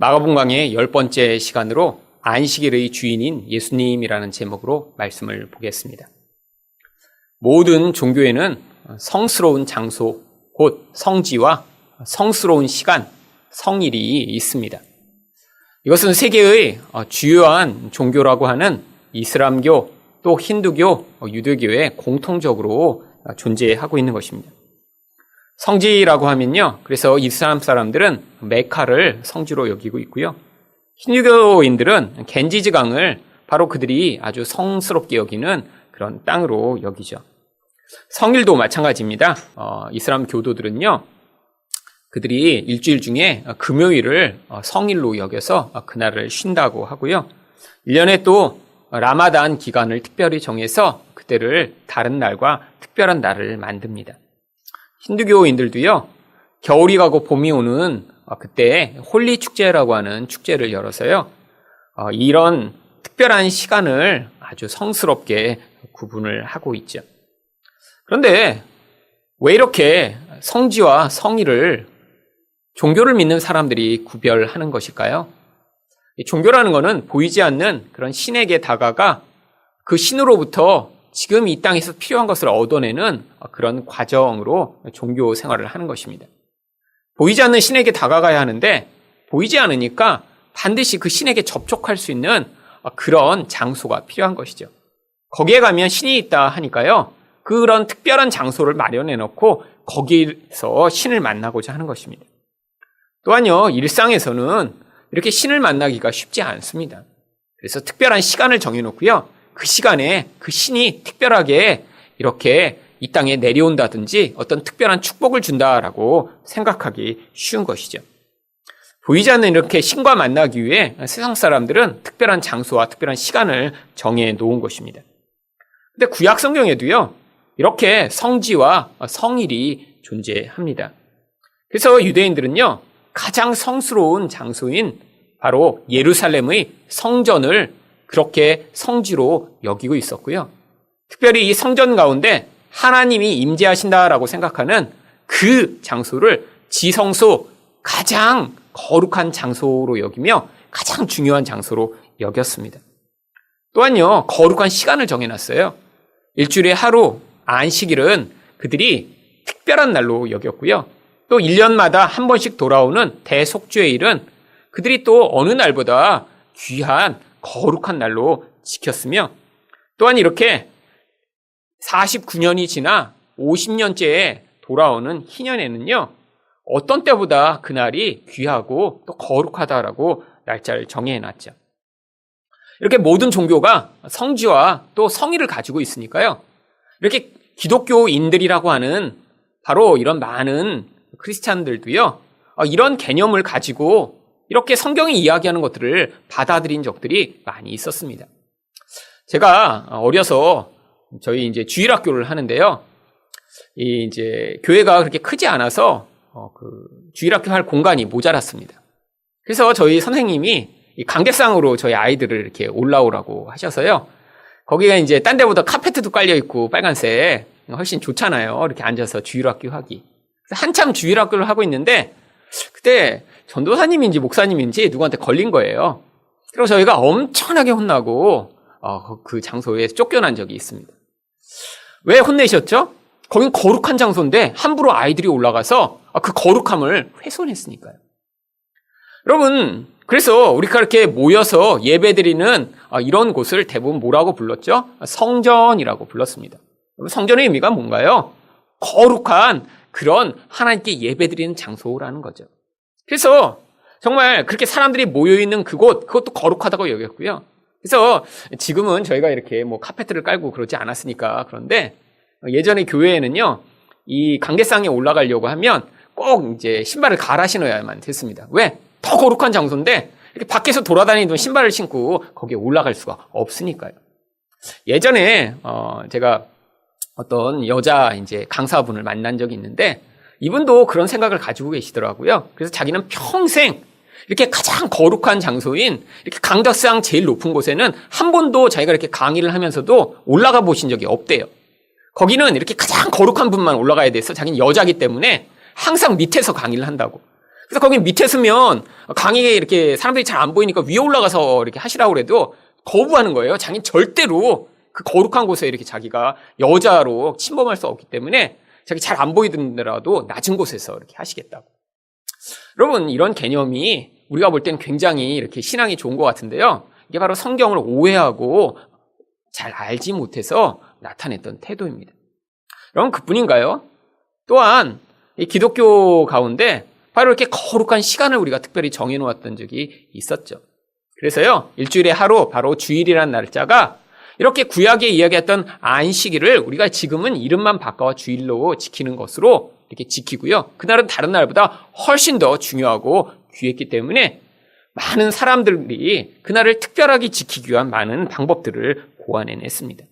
마가복음 강의 10번째 시간으로 안식일의 주인인 예수님이라는 제목으로 말씀을 보겠습니다. 모든 종교에는 성스러운 장소, 곧 성지와 성스러운 시간, 성일이 있습니다. 이것은 세계의 주요한 종교라고 하는 이슬람교, 또 힌두교, 유대교에 공통적으로 존재하고 있는 것입니다. 성지라고 하면요, 그래서 이슬람 사람들은 메카를 성지로 여기고 있고요. 힌두교인들은 겐지즈강을 바로 그들이 아주 성스럽게 여기는 그런 땅으로 여기죠. 성일도 마찬가지입니다. 이슬람 교도들은요, 그들이 일주일 중에 금요일을 성일로 여겨서 그날을 쉰다고 하고요. 1년에 또 라마단 기간을 특별히 정해서 그때를 다른 날과 특별한 날을 만듭니다. 힌두교인들도요, 겨울이 가고 봄이 오는 그때 홀리 축제라고 하는 축제를 열어서요, 이런 특별한 시간을 아주 성스럽게 구분을 하고 있죠. 그런데 왜 이렇게 성지와 성일을 종교를 믿는 사람들이 구별하는 것일까요? 종교라는 것은 보이지 않는 그런 신에게 다가가 그 신으로부터 지금 이 땅에서 필요한 것을 얻어내는 그런 과정으로 종교 생활을 하는 것입니다. 보이지 않는 신에게 다가가야 하는데 보이지 않으니까 반드시 그 신에게 접촉할 수 있는 그런 장소가 필요한 것이죠. 거기에 가면 신이 있다 하니까요, 그런 특별한 장소를 마련해 놓고 거기서 신을 만나고자 하는 것입니다. 또한요, 일상에서는 이렇게 신을 만나기가 쉽지 않습니다. 그래서 특별한 시간을 정해놓고요, 그 시간에 그 신이 특별하게 이렇게 이 땅에 내려온다든지 어떤 특별한 축복을 준다라고 생각하기 쉬운 것이죠. 보이지 않는 이렇게 신과 만나기 위해 세상 사람들은 특별한 장소와 특별한 시간을 정해 놓은 것입니다. 근데 구약 성경에도요, 이렇게 성지와 성일이 존재합니다. 그래서 유대인들은요, 가장 성스러운 장소인 바로 예루살렘의 성전을 그렇게 성지로 여기고 있었고요. 특별히 이 성전 가운데 하나님이 임재하신다라고 생각하는 그 장소를 지성소, 가장 거룩한 장소로 여기며 가장 중요한 장소로 여겼습니다. 또한요, 거룩한 시간을 정해놨어요. 일주일에 하루, 안식일은 그들이 특별한 날로 여겼고요. 또 1년마다 한 번씩 돌아오는 대속죄일은 그들이 또 어느 날보다 귀한 거룩한 날로 지켰으며, 또한 이렇게 49년이 지나 50년째에 돌아오는 희년에는요, 어떤 때보다 그날이 귀하고 또 거룩하다라고 날짜를 정해놨죠. 이렇게 모든 종교가 성지와 또 성일을 가지고 있으니까요, 이렇게 기독교인들이라고 하는 바로 이런 많은 크리스찬들도요, 이런 개념을 가지고 이렇게 성경이 이야기하는 것들을 받아들인 적들이 많이 있었습니다. 제가 어려서 저희 이제 주일학교를 하는데요, 이제 교회가 그렇게 크지 않아서 그 주일학교 할 공간이 모자랐습니다. 그래서 저희 선생님이 이 강대상으로 저희 아이들을 이렇게 올라오라고 하셔서요, 거기가 이제 딴 데보다 카페트도 깔려 있고 빨간색 훨씬 좋잖아요. 이렇게 앉아서 주일학교 하기. 그래서 한참 주일학교를 하고 있는데 그때 전도사님인지 목사님인지 누구한테 걸린 거예요. 그래서 저희가 엄청나게 혼나고 그 장소에 쫓겨난 적이 있습니다. 왜 혼내셨죠? 거긴 거룩한 장소인데 함부로 아이들이 올라가서 그 거룩함을 훼손했으니까요. 여러분, 그래서 우리가 이렇게 모여서 예배드리는 이런 곳을 대부분 뭐라고 불렀죠? 성전이라고 불렀습니다. 성전의 의미가 뭔가요? 거룩한 그런 하나님께 예배드리는 장소라는 거죠. 그래서 정말 그렇게 사람들이 모여있는 그것도 거룩하다고 여겼고요. 그래서 지금은 저희가 이렇게 뭐 카페트를 깔고 그러지 않았으니까 그런데 예전에 교회에는요, 이 강대상에 올라가려고 하면 꼭 이제 신발을 갈아 신어야만 됐습니다. 왜? 더 거룩한 장소인데 이렇게 밖에서 돌아다니던 신발을 신고 거기에 올라갈 수가 없으니까요. 예전에 제가 어떤 여자 이제 강사분을 만난 적이 있는데 이분도 그런 생각을 가지고 계시더라고요. 그래서 자기는 평생 이렇게 가장 거룩한 장소인 이렇게 강덕상 제일 높은 곳에는 한 번도 자기가 이렇게 강의를 하면서도 올라가 보신 적이 없대요. 거기는 이렇게 가장 거룩한 분만 올라가야 돼서 자기는 여자기 때문에 항상 밑에서 강의를 한다고. 그래서 거기 밑에 서면 강에 이렇게 사람들이 잘 안 보이니까 위에 올라가서 이렇게 하시라고 그래도 거부하는 거예요. 자기는 절대로 그 거룩한 곳에 이렇게 자기가 여자로 침범할 수 없기 때문에 자기 잘 안 보이더라도 낮은 곳에서 이렇게 하시겠다고. 여러분, 이런 개념이 우리가 볼 땐 굉장히 이렇게 신앙이 좋은 것 같은데요. 이게 바로 성경을 오해하고 잘 알지 못해서 나타냈던 태도입니다. 여러분, 그뿐인가요? 또한 이 기독교 가운데 바로 이렇게 거룩한 시간을 우리가 특별히 정해놓았던 적이 있었죠. 그래서요, 일주일에 하루, 바로 주일이라는 날짜가 이렇게 구약에 이야기했던 안식일을 우리가 지금은 이름만 바꿔 주일로 지키는 것으로 이렇게 지키고요. 그날은 다른 날보다 훨씬 더 중요하고 귀했기 때문에 많은 사람들이 그날을 특별하게 지키기 위한 많은 방법들을 고안해냈습니다.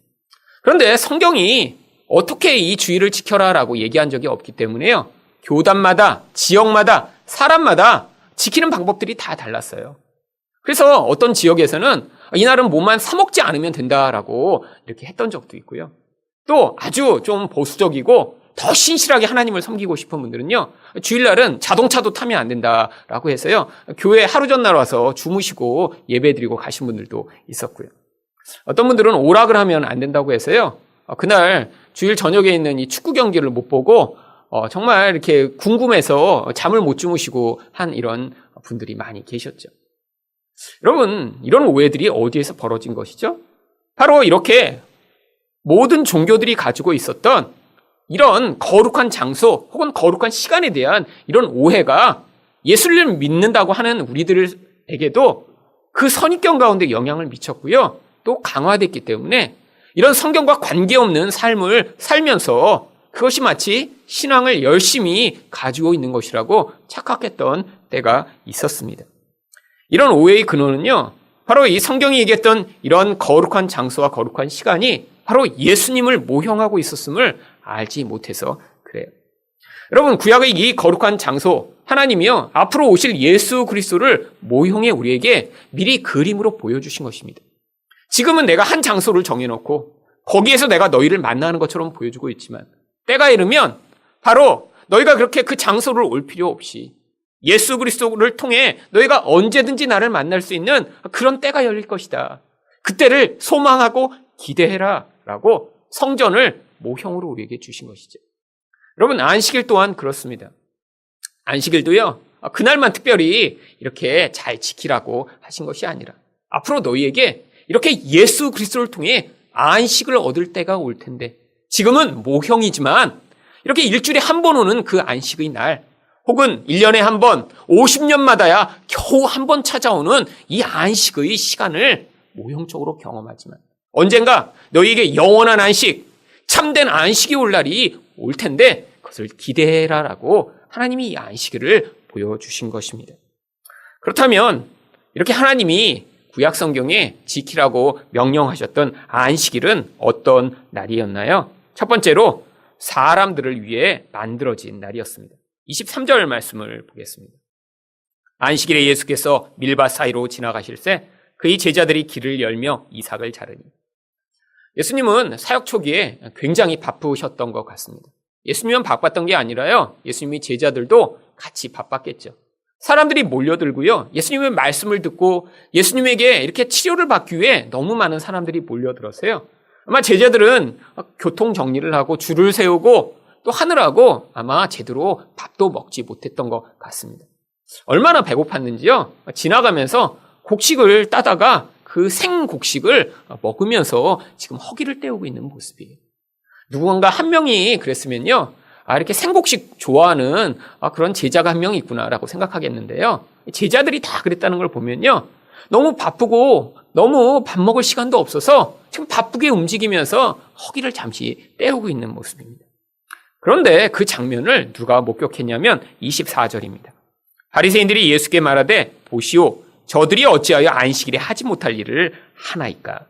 그런데 성경이 어떻게 이 주일을 지켜라라고 얘기한 적이 없기 때문에요. 교단마다, 지역마다, 사람마다 지키는 방법들이 다 달랐어요. 그래서 어떤 지역에서는 이날은 뭐만 사 먹지 않으면 된다라고 이렇게 했던 적도 있고요. 또 아주 좀 보수적이고 더 신실하게 하나님을 섬기고 싶은 분들은요, 주일날은 자동차도 타면 안 된다라고 해서요, 교회 하루 전날 와서 주무시고 예배드리고 가신 분들도 있었고요. 어떤 분들은 오락을 하면 안 된다고 해서요, 그날 주일 저녁에 있는 이 축구 경기를 못 보고 정말 이렇게 궁금해서 잠을 못 주무시고 한 이런 분들이 많이 계셨죠. 여러분, 이런 오해들이 어디에서 벌어진 것이죠? 바로 이렇게 모든 종교들이 가지고 있었던 이런 거룩한 장소 혹은 거룩한 시간에 대한 이런 오해가 예수를 믿는다고 하는 우리들에게도 그 선입견 가운데 영향을 미쳤고요. 또 강화됐기 때문에 이런 성경과 관계없는 삶을 살면서 그것이 마치 신앙을 열심히 가지고 있는 것이라고 착각했던 때가 있었습니다. 이런 오해의 근원은요, 바로 이 성경이 얘기했던 이런 거룩한 장소와 거룩한 시간이 바로 예수님을 모형하고 있었음을 알지 못해서 그래요. 여러분, 구약의 이 거룩한 장소, 하나님이요, 앞으로 오실 예수 그리스도를 모형해 우리에게 미리 그림으로 보여주신 것입니다. 지금은 내가 한 장소를 정해놓고 거기에서 내가 너희를 만나는 것처럼 보여주고 있지만 때가 이르면 바로 너희가 그렇게 그 장소를 올 필요 없이 예수 그리스도를 통해 너희가 언제든지 나를 만날 수 있는 그런 때가 열릴 것이다. 그때를 소망하고 기대해라 라고 성전을 모형으로 우리에게 주신 것이죠. 여러분, 안식일 또한 그렇습니다. 안식일도요, 그날만 특별히 이렇게 잘 지키라고 하신 것이 아니라 앞으로 너희에게 이렇게 예수 그리스도를 통해 안식을 얻을 때가 올 텐데 지금은 모형이지만 이렇게 일주일에 한 번 오는 그 안식의 날 혹은 1년에 한 번, 50년마다야 겨우 한 번 찾아오는 이 안식의 시간을 모형적으로 경험하지만 언젠가 너희에게 영원한 안식, 참된 안식이 올 날이 올 텐데 그것을 기대해라라고 하나님이 이 안식일을 보여주신 것입니다. 그렇다면 이렇게 하나님이 구약 성경에 지키라고 명령하셨던 안식일은 어떤 날이었나요? 첫 번째로 사람들을 위해 만들어진 날이었습니다. 23절 말씀을 보겠습니다. 안식일에 예수께서 밀밭 사이로 지나가실새 그의 제자들이 길을 열며 이삭을 자르니. 예수님은 사역 초기에 굉장히 바쁘셨던 것 같습니다. 예수님은 바빴던 게 아니라요, 예수님의 제자들도 같이 바빴겠죠. 사람들이 몰려들고요, 예수님의 말씀을 듣고 예수님에게 이렇게 치료를 받기 위해 너무 많은 사람들이 몰려들었어요. 아마 제자들은 교통 정리를 하고 줄을 세우고 또 하느라고 아마 제대로 밥도 먹지 못했던 것 같습니다. 얼마나 배고팠는지요, 지나가면서 곡식을 따다가 그 생곡식을 먹으면서 지금 허기를 때우고 있는 모습이에요. 누군가 한 명이 그랬으면요, 이렇게 생곡식 좋아하는 그런 제자가 한 명 있구나라고 생각하겠는데요. 제자들이 다 그랬다는 걸 보면요, 너무 바쁘고 너무 밥 먹을 시간도 없어서 지금 바쁘게 움직이면서 허기를 잠시 때우고 있는 모습입니다. 그런데 그 장면을 누가 목격했냐면 24절입니다. 바리새인들이 예수께 말하되 보시오, 저들이 어찌하여 안식일에 하지 못할 일을 하나이까.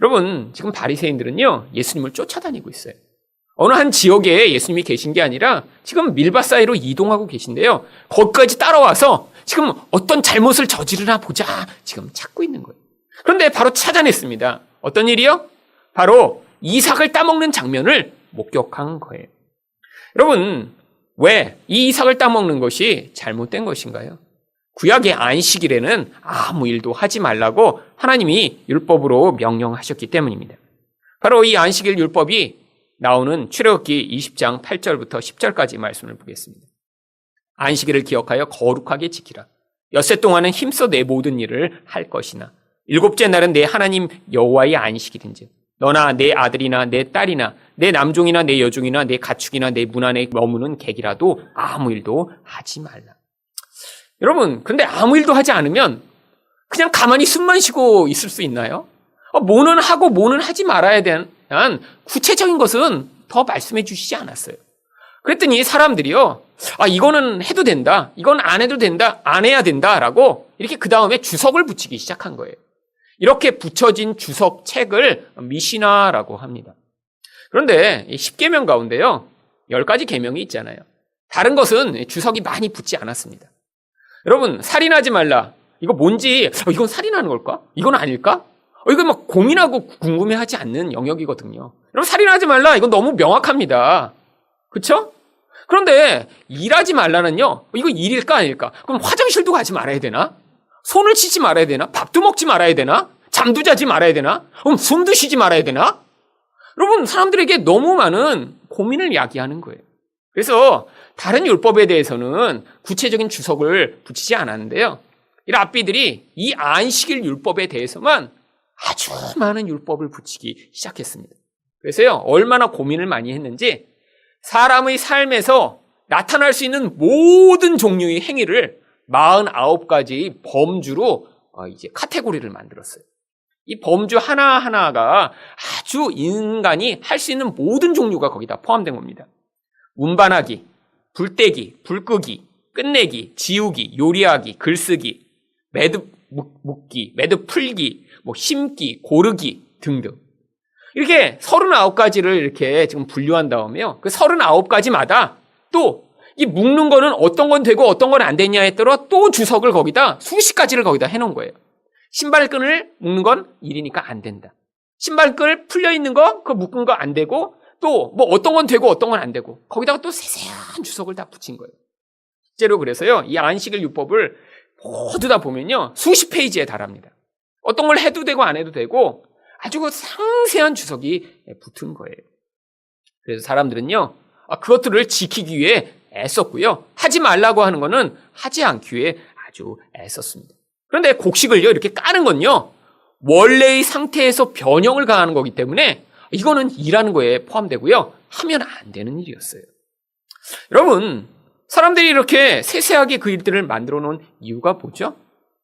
여러분, 지금 바리새인들은요, 예수님을 쫓아다니고 있어요. 어느 한 지역에 예수님이 계신 게 아니라 지금 밀밭 사이로 이동하고 계신데요, 거기까지 따라와서 지금 어떤 잘못을 저지르나 보자 지금 찾고 있는 거예요. 그런데 바로 찾아냈습니다. 어떤 일이요? 바로 이삭을 따먹는 장면을 목격한 거예요. 여러분, 왜 이 이삭을 따먹는 것이 잘못된 것인가요? 구약의 안식일에는 아무 일도 하지 말라고 하나님이 율법으로 명령하셨기 때문입니다. 바로 이 안식일 율법이 나오는 출애굽기 20장 8절부터 10절까지 말씀을 보겠습니다. 안식일을 기억하여 거룩하게 지키라. 엿새 동안은 힘써 내 모든 일을 할 것이나 일곱째 날은 내 하나님 여호와의 안식일인즉 너나 내 아들이나 내 딸이나 내 남종이나 내 여종이나 내 가축이나 내 문 안에 머무는 객이라도 아무 일도 하지 말라. 여러분, 근데 아무 일도 하지 않으면 그냥 가만히 숨만 쉬고 있을 수 있나요? 뭐는 하고 뭐는 하지 말아야 대한 구체적인 것은 더 말씀해 주시지 않았어요. 그랬더니 사람들이요, 이거는 해도 된다, 이건 안 해도 된다, 안 해야 된다라고 이렇게 그 다음에 주석을 붙이기 시작한 거예요. 이렇게 붙여진 주석 책을 미시나라고 합니다. 그런데 10계명 가운데요, 10가지 계명이 있잖아요. 다른 것은 주석이 많이 붙지 않았습니다. 여러분, 살인하지 말라. 이거 뭔지, 이건 살인하는 걸까? 이건 아닐까? 이거 막 고민하고 궁금해하지 않는 영역이거든요. 여러분, 살인하지 말라. 이건 너무 명확합니다. 그쵸? 그런데 일하지 말라는요, 이거 일일까 아닐까? 그럼 화장실도 가지 말아야 되나? 손을 씻지 말아야 되나? 밥도 먹지 말아야 되나? 잠도 자지 말아야 되나? 그럼 숨도 쉬지 말아야 되나? 여러분, 사람들에게 너무 많은 고민을 야기하는 거예요. 그래서 다른 율법에 대해서는 구체적인 주석을 붙이지 않았는데요, 이 랍비들이 이 안식일 율법에 대해서만 아주 많은 율법을 붙이기 시작했습니다. 그래서요, 얼마나 고민을 많이 했는지 사람의 삶에서 나타날 수 있는 모든 종류의 행위를 49가지의 범주로 이제 카테고리를 만들었어요. 이 범주 하나하나가 아주 인간이 할 수 있는 모든 종류가 거기다 포함된 겁니다. 운반하기, 불떼기, 불 끄기, 끝내기, 지우기, 요리하기, 글쓰기, 매듭 묶기, 매듭 풀기, 심기, 고르기 등등. 이렇게 39가지를 이렇게 지금 분류한 다음에요, 그 39가지마다 또 이 묶는 거는 어떤 건 되고 어떤 건 안 되냐에 따라 또 주석을 거기다 수십 가지를 거기다 해놓은 거예요. 신발끈을 묶는 건 일이니까 안 된다. 신발끈 풀려 있는 거, 그거 묶은 거 안 되고, 또 어떤 건 되고 어떤 건 안 되고, 거기다가 또 세세한 주석을 다 붙인 거예요. 실제로 그래서요, 이 안식일 율법을 모두 다 보면요, 수십 페이지에 달합니다. 어떤 걸 해도 되고 안 해도 되고 아주 그 상세한 주석이 붙은 거예요. 그래서 사람들은요, 그것들을 지키기 위해 애썼고요, 하지 말라고 하는 거는 하지 않기 위해 아주 애썼습니다. 그런데 곡식을요, 이렇게 까는 건요, 원래의 상태에서 변형을 가하는 거기 때문에 이거는 일하는 거에 포함되고요, 하면 안 되는 일이었어요. 여러분, 사람들이 이렇게 세세하게 그 일들을 만들어 놓은 이유가 뭐죠?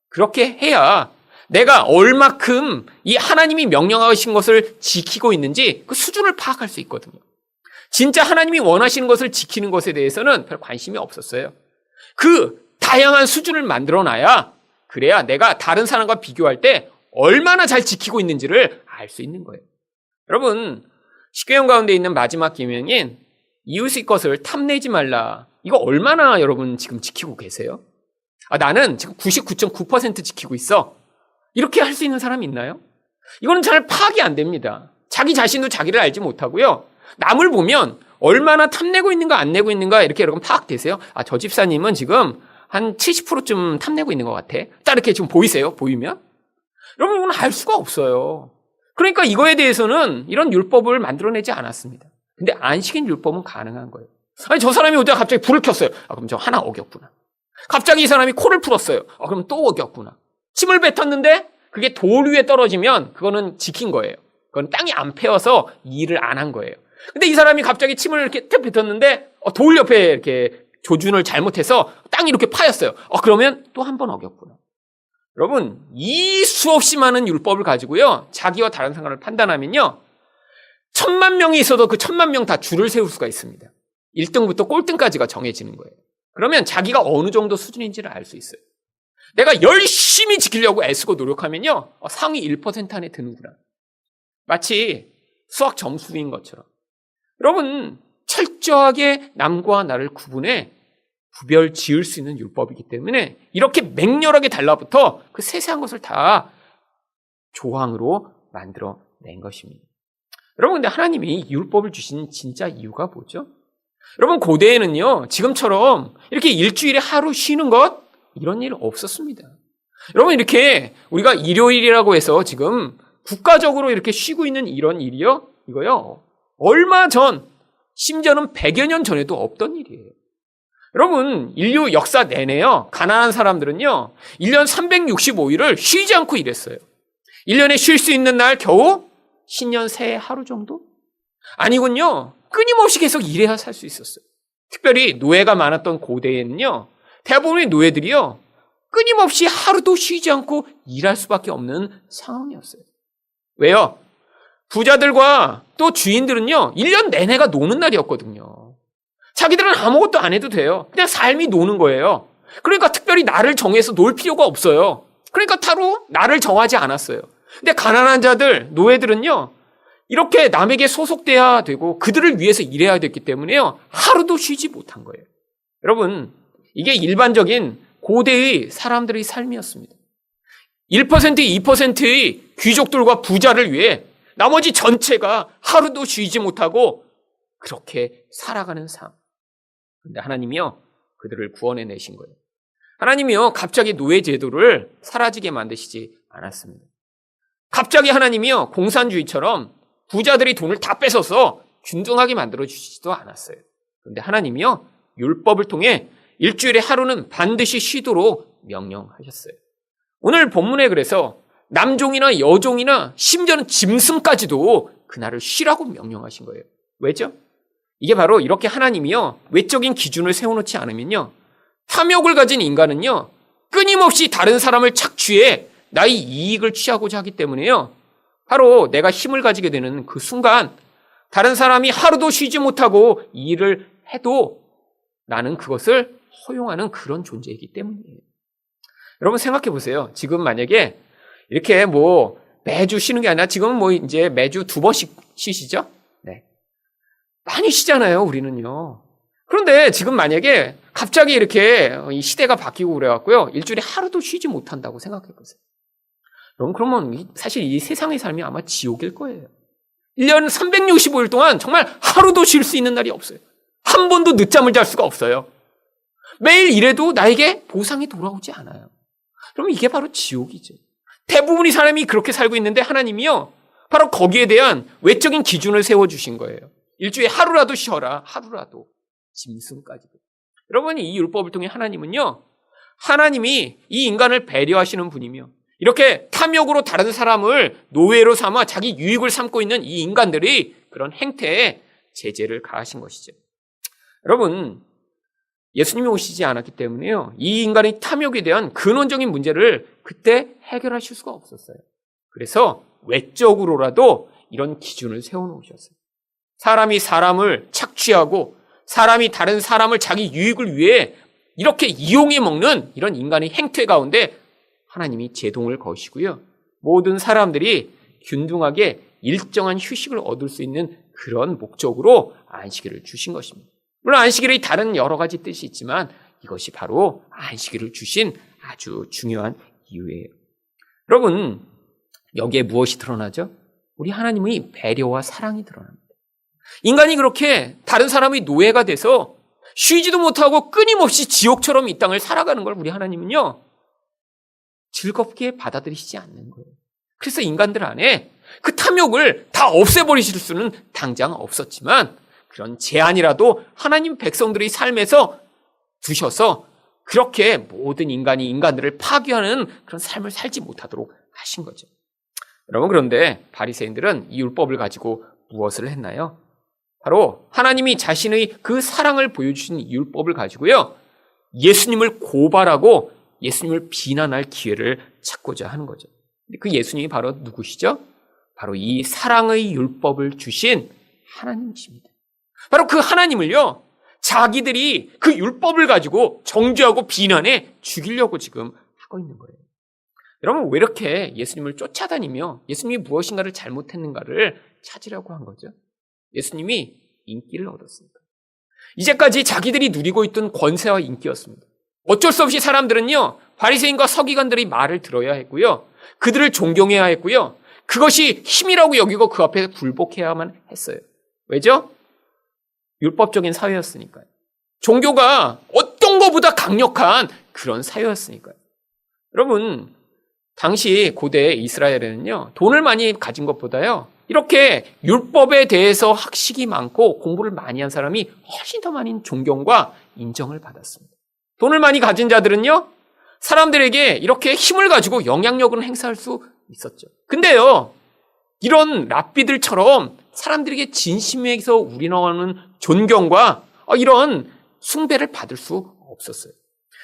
그렇게 해야 내가 얼마큼 이 하나님이 명령하신 것을 지키고 있는지 그 수준을 파악할 수 있거든요. 진짜 하나님이 원하시는 것을 지키는 것에 대해서는 별 관심이 없었어요. 그 다양한 수준을 만들어 놔야, 그래야 내가 다른 사람과 비교할 때 얼마나 잘 지키고 있는지를 알 수 있는 거예요. 여러분, 십계명 가운데 있는 마지막 계명인 이웃의 것을 탐내지 말라. 이거 얼마나 여러분 지금 지키고 계세요? 나는 지금 99.9% 지키고 있어. 이렇게 할 수 있는 사람이 있나요? 이거는 잘 파악이 안 됩니다. 자기 자신도 자기를 알지 못하고요, 남을 보면 얼마나 탐내고 있는가 안 내고 있는가 이렇게 여러분 파악되세요? 저 집사님은 지금 한 70%쯤 탐내고 있는 것 같아. 딱 이렇게 지금 보이세요? 보이면? 여러분, 알 수가 없어요. 그러니까 이거에 대해서는 이런 율법을 만들어내지 않았습니다. 근데 안식일 율법은 가능한 거예요. 저 사람이 오다가 갑자기 불을 켰어요. 그럼 저 하나 어겼구나. 갑자기 이 사람이 코를 풀었어요. 그럼 또 어겼구나. 침을 뱉었는데 그게 돌 위에 떨어지면 그거는 지킨 거예요. 그건 땅이 안 패여서 일을 안 한 거예요. 근데 이 사람이 갑자기 침을 이렇게 탁 뱉었는데 돌 옆에 이렇게 조준을 잘못해서 땅이 이렇게 파였어요. 그러면 또 한 번 어겼구나. 여러분, 이 수없이 많은 율법을 가지고요, 자기와 다른 사람을 판단하면요, 1000만 명이 있어도 그 1000만 명 다 줄을 세울 수가 있습니다. 1등부터 꼴등까지가 정해지는 거예요. 그러면 자기가 어느 정도 수준인지를 알 수 있어요. 내가 열심히 지키려고 애쓰고 노력하면요, 상위 1% 안에 드는구나. 마치 수학 점수인 것처럼. 여러분, 철저하게 남과 나를 구별 지을 수 있는 율법이기 때문에 이렇게 맹렬하게 달라붙어 그 세세한 것을 다 조항으로 만들어낸 것입니다. 여러분, 근데 하나님이 율법을 주신 진짜 이유가 뭐죠? 여러분, 고대에는요, 지금처럼 이렇게 일주일에 하루 쉬는 것, 이런 일 없었습니다. 여러분, 이렇게 우리가 일요일이라고 해서 지금 국가적으로 이렇게 쉬고 있는 이런 일이요, 이거요, 얼마 전, 심지어는 100여 년 전에도 없던 일이에요. 여러분, 인류 역사 내내요, 가난한 사람들은요, 1년 365일을 쉬지 않고 일했어요. 1년에 쉴 수 있는 날 겨우 신년 새해 하루 정도? 아니군요. 끊임없이 계속 일해야 살 수 있었어요. 특별히 노예가 많았던 고대에는요, 대부분의 노예들이요, 끊임없이 하루도 쉬지 않고 일할 수밖에 없는 상황이었어요. 왜요? 부자들과 또 주인들은요, 1년 내내가 노는 날이었거든요. 자기들은 아무것도 안 해도 돼요. 그냥 삶이 노는 거예요. 그러니까 특별히 날을 정해서 놀 필요가 없어요. 그러니까 타로 날을 정하지 않았어요. 근데 가난한 자들, 노예들은요, 이렇게 남에게 소속돼야 되고 그들을 위해서 일해야 됐기 때문에요, 하루도 쉬지 못한 거예요. 여러분, 이게 일반적인 고대의 사람들의 삶이었습니다. 1%, 2%의 귀족들과 부자를 위해 나머지 전체가 하루도 쉬지 못하고 그렇게 살아가는 삶. 그런데 하나님이요, 그들을 구원해 내신 거예요. 하나님이요, 갑자기 노예 제도를 사라지게 만드시지 않았습니다. 갑자기 하나님이요, 공산주의처럼 부자들이 돈을 다 뺏어서 균등하게 만들어주시지도 않았어요. 그런데 하나님이요, 율법을 통해 일주일에 하루는 반드시 쉬도록 명령하셨어요. 오늘 본문에 그래서 남종이나 여종이나 심지어는 짐승까지도 그날을 쉬라고 명령하신 거예요. 왜죠? 이게 바로 이렇게 하나님이요, 외적인 기준을 세워놓지 않으면요, 탐욕을 가진 인간은요, 끊임없이 다른 사람을 착취해 나의 이익을 취하고자 하기 때문에요, 바로 내가 힘을 가지게 되는 그 순간 다른 사람이 하루도 쉬지 못하고 일을 해도 나는 그것을 허용하는 그런 존재이기 때문이에요. 여러분, 생각해 보세요. 지금 만약에 이렇게 매주 쉬는 게 아니라 지금은 이제 매주 2번씩 쉬시죠? 네. 많이 쉬잖아요, 우리는요. 그런데 지금 만약에 갑자기 이렇게 이 시대가 바뀌고 그래갖고요, 일주일에 하루도 쉬지 못한다고 생각해 보세요. 그러면 사실 이 세상의 삶이 아마 지옥일 거예요. 1년 365일 동안 정말 하루도 쉴 수 있는 날이 없어요. 한 번도 늦잠을 잘 수가 없어요. 매일 일해도 나에게 보상이 돌아오지 않아요. 그러면 이게 바로 지옥이죠. 대부분의 사람이 그렇게 살고 있는데 하나님이요, 바로 거기에 대한 외적인 기준을 세워주신 거예요. 일주일에 하루라도 쉬어라, 하루라도. 짐승까지도. 여러분, 이 율법을 통해 하나님은요, 하나님이 이 인간을 배려하시는 분이며 이렇게 탐욕으로 다른 사람을 노예로 삼아 자기 유익을 삼고 있는 이 인간들이 그런 행태에 제재를 가하신 것이죠. 여러분, 예수님이 오시지 않았기 때문에요, 이 인간의 탐욕에 대한 근원적인 문제를 그때 해결하실 수가 없었어요. 그래서 외적으로라도 이런 기준을 세워놓으셨어요. 사람이 사람을 착취하고 사람이 다른 사람을 자기 유익을 위해 이렇게 이용해 먹는 이런 인간의 행태 가운데 하나님이 제동을 거시고요, 모든 사람들이 균등하게 일정한 휴식을 얻을 수 있는 그런 목적으로 안식일을 주신 것입니다. 물론 안식일의 다른 여러 가지 뜻이 있지만 이것이 바로 안식일을 주신 아주 중요한 이유예요. 여러분, 여기에 무엇이 드러나죠? 우리 하나님의 배려와 사랑이 드러납니다. 인간이 그렇게 다른 사람의 노예가 돼서 쉬지도 못하고 끊임없이 지옥처럼 이 땅을 살아가는 걸 우리 하나님은요, 즐겁게 받아들이시지 않는 거예요. 그래서 인간들 안에 그 탐욕을 다 없애버리실 수는 당장 없었지만 그런 제한이라도 하나님 백성들의 삶에서 두셔서 그렇게 모든 인간이 인간들을 파괴하는 그런 삶을 살지 못하도록 하신 거죠. 여러분, 그런데 바리새인들은 이 율법을 가지고 무엇을 했나요? 바로 하나님이 자신의 그 사랑을 보여주신 이 율법을 가지고요, 예수님을 고발하고 예수님을 비난할 기회를 찾고자 하는 거죠. 그 예수님이 바로 누구시죠? 바로 이 사랑의 율법을 주신 하나님이십니다. 바로 그 하나님을요, 자기들이 그 율법을 가지고 정죄하고 비난해 죽이려고 지금 하고 있는 거예요. 여러분, 왜 이렇게 예수님을 쫓아다니며 예수님이 무엇인가를 잘못했는가를 찾으려고 한 거죠? 예수님이 인기를 얻었습니다. 이제까지 자기들이 누리고 있던 권세와 인기였습니다. 어쩔 수 없이 사람들은요, 바리새인과 서기관들의 말을 들어야 했고요, 그들을 존경해야 했고요, 그것이 힘이라고 여기고 그 앞에 굴복해야만 했어요. 왜죠? 율법적인 사회였으니까요. 종교가 어떤 것보다 강력한 그런 사회였으니까요. 여러분, 당시 고대 이스라엘에는요, 돈을 많이 가진 것보다요, 이렇게 율법에 대해서 학식이 많고 공부를 많이 한 사람이 훨씬 더 많은 존경과 인정을 받았습니다. 돈을 많이 가진 자들은요, 사람들에게 이렇게 힘을 가지고 영향력을 행사할 수 있었죠. 근데요, 이런 랍비들처럼 사람들에게 진심에서 우러나오는 존경과 이런 숭배를 받을 수 없었어요.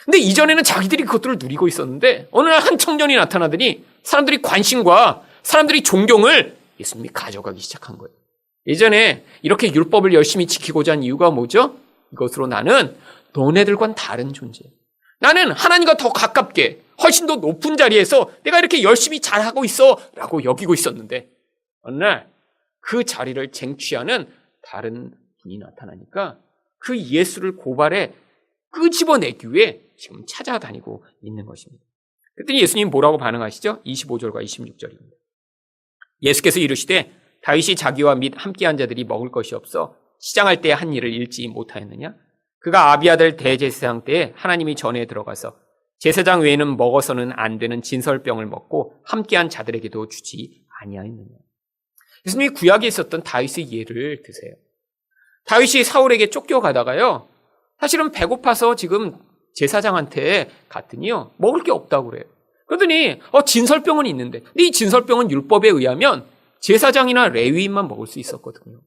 근데 이전에는 자기들이 그것들을 누리고 있었는데 어느 날 한 청년이 나타나더니 사람들이 관심과 사람들이 존경을 예수님이 가져가기 시작한 거예요. 예전에 이렇게 율법을 열심히 지키고자 한 이유가 뭐죠? 이것으로 나는 너네들과는 다른 존재예요. 나는 하나님과 더 가깝게 훨씬 더 높은 자리에서 내가 이렇게 열심히 잘하고 있어 라고 여기고 있었는데 어느 날 그 자리를 쟁취하는 다른 분이 나타나니까 그 예수를 고발해 끄집어내기 위해 지금 찾아다니고 있는 것입니다. 그랬더니 예수님 뭐라고 반응하시죠? 25절과 26절입니다. 예수께서 이르시되 다윗이 자기와 및 함께한 자들이 먹을 것이 없어 시장할 때 한 일을 잃지 못하였느냐? 그가 아비아들 대제사장 때에 하나님이 전에 들어가서 제사장 외에는 먹어서는 안 되는 진설병을 먹고 함께한 자들에게도 주지 아니하였느냐? 예수님이 구약에 있었던 다윗의 예를 드세요. 다윗이 사울에게 쫓겨가다가요, 사실은 배고파서 지금 제사장한테 갔더니요, 먹을 게 없다고 그래요. 그러더니 진설병은 있는데, 근데 이 진설병은 율법에 의하면 제사장이나 레위인만 먹을 수 있었거든요.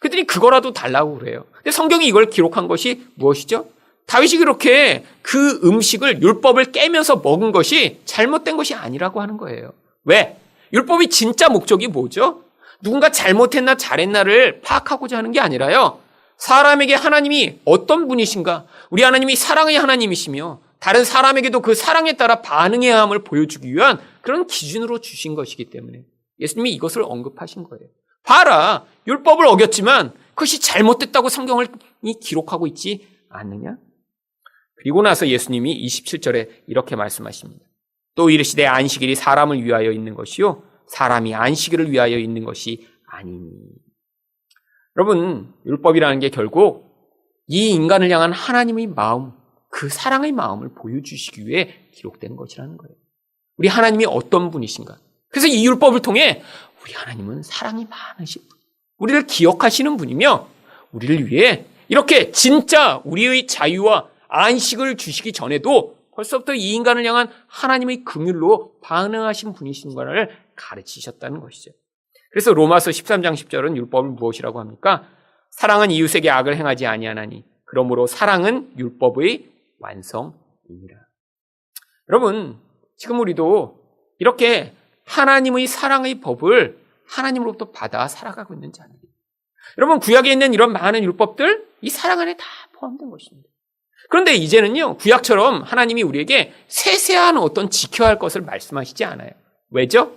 그랬더니 그거라도 달라고 그래요. 근데 성경이 이걸 기록한 것이 무엇이죠? 다윗이 그렇게 그 음식을 율법을 깨면서 먹은 것이 잘못된 것이 아니라고 하는 거예요. 왜? 율법이 진짜 목적이 뭐죠? 누군가 잘못했나 잘했나를 파악하고자 하는 게 아니라요, 사람에게 하나님이 어떤 분이신가, 우리 하나님이 사랑의 하나님이시며 다른 사람에게도 그 사랑에 따라 반응해야 함을 보여주기 위한 그런 기준으로 주신 것이기 때문에 예수님이 이것을 언급하신 거예요. 봐라, 율법을 어겼지만 그것이 잘못됐다고 성경이 기록하고 있지 않느냐? 그리고 나서 예수님이 27절에 이렇게 말씀하십니다. 또 이르시되 안식일이 사람을 위하여 있는 것이요 사람이 안식일을 위하여 있는 것이 아니니. 여러분, 율법이라는 게 결국 이 인간을 향한 하나님의 마음, 그 사랑의 마음을 보여주시기 위해 기록된 것이라는 거예요. 우리 하나님이 어떤 분이신가? 그래서 이 율법을 통해 우리 하나님은 사랑이 많으신 분, 우리를 기억하시는 분이며 우리를 위해 이렇게 진짜 우리의 자유와 안식을 주시기 전에도 벌써부터 이 인간을 향한 하나님의 긍휼로 반응하신 분이신 것을 가르치셨다는 것이죠. 그래서 로마서 13장 10절은 율법을 무엇이라고 합니까? 사랑은 이웃에게 악을 행하지 아니하나니 그러므로 사랑은 율법의 완성이니라. 여러분, 지금 우리도 이렇게 하나님의 사랑의 법을 하나님으로부터 받아 살아가고 있는 자입니다. 여러분, 구약에 있는 이런 많은 율법들, 이 사랑 안에 다 포함된 것입니다. 그런데 이제는요, 구약처럼 하나님이 우리에게 세세한 어떤 지켜야 할 것을 말씀하시지 않아요. 왜죠?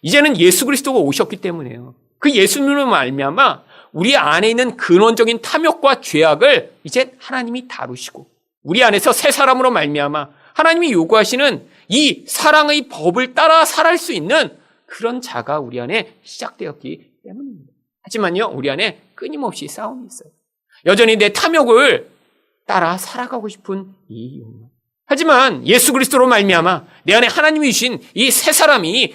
이제는 예수 그리스도가 오셨기 때문에요. 그 예수님으로 말미암아 우리 안에 있는 근원적인 탐욕과 죄악을 이제 하나님이 다루시고 우리 안에서 새 사람으로 말미암아 하나님이 요구하시는 이 사랑의 법을 따라 살아갈 수 있는 그런 자가 우리 안에 시작되었기 때문입니다. 하지만요, 우리 안에 끊임없이 싸움이 있어요. 여전히 내 탐욕을 따라 살아가고 싶은 이 욕망. 하지만 예수 그리스도로 말미암아 내 안에 하나님이 주신 이 새 사람이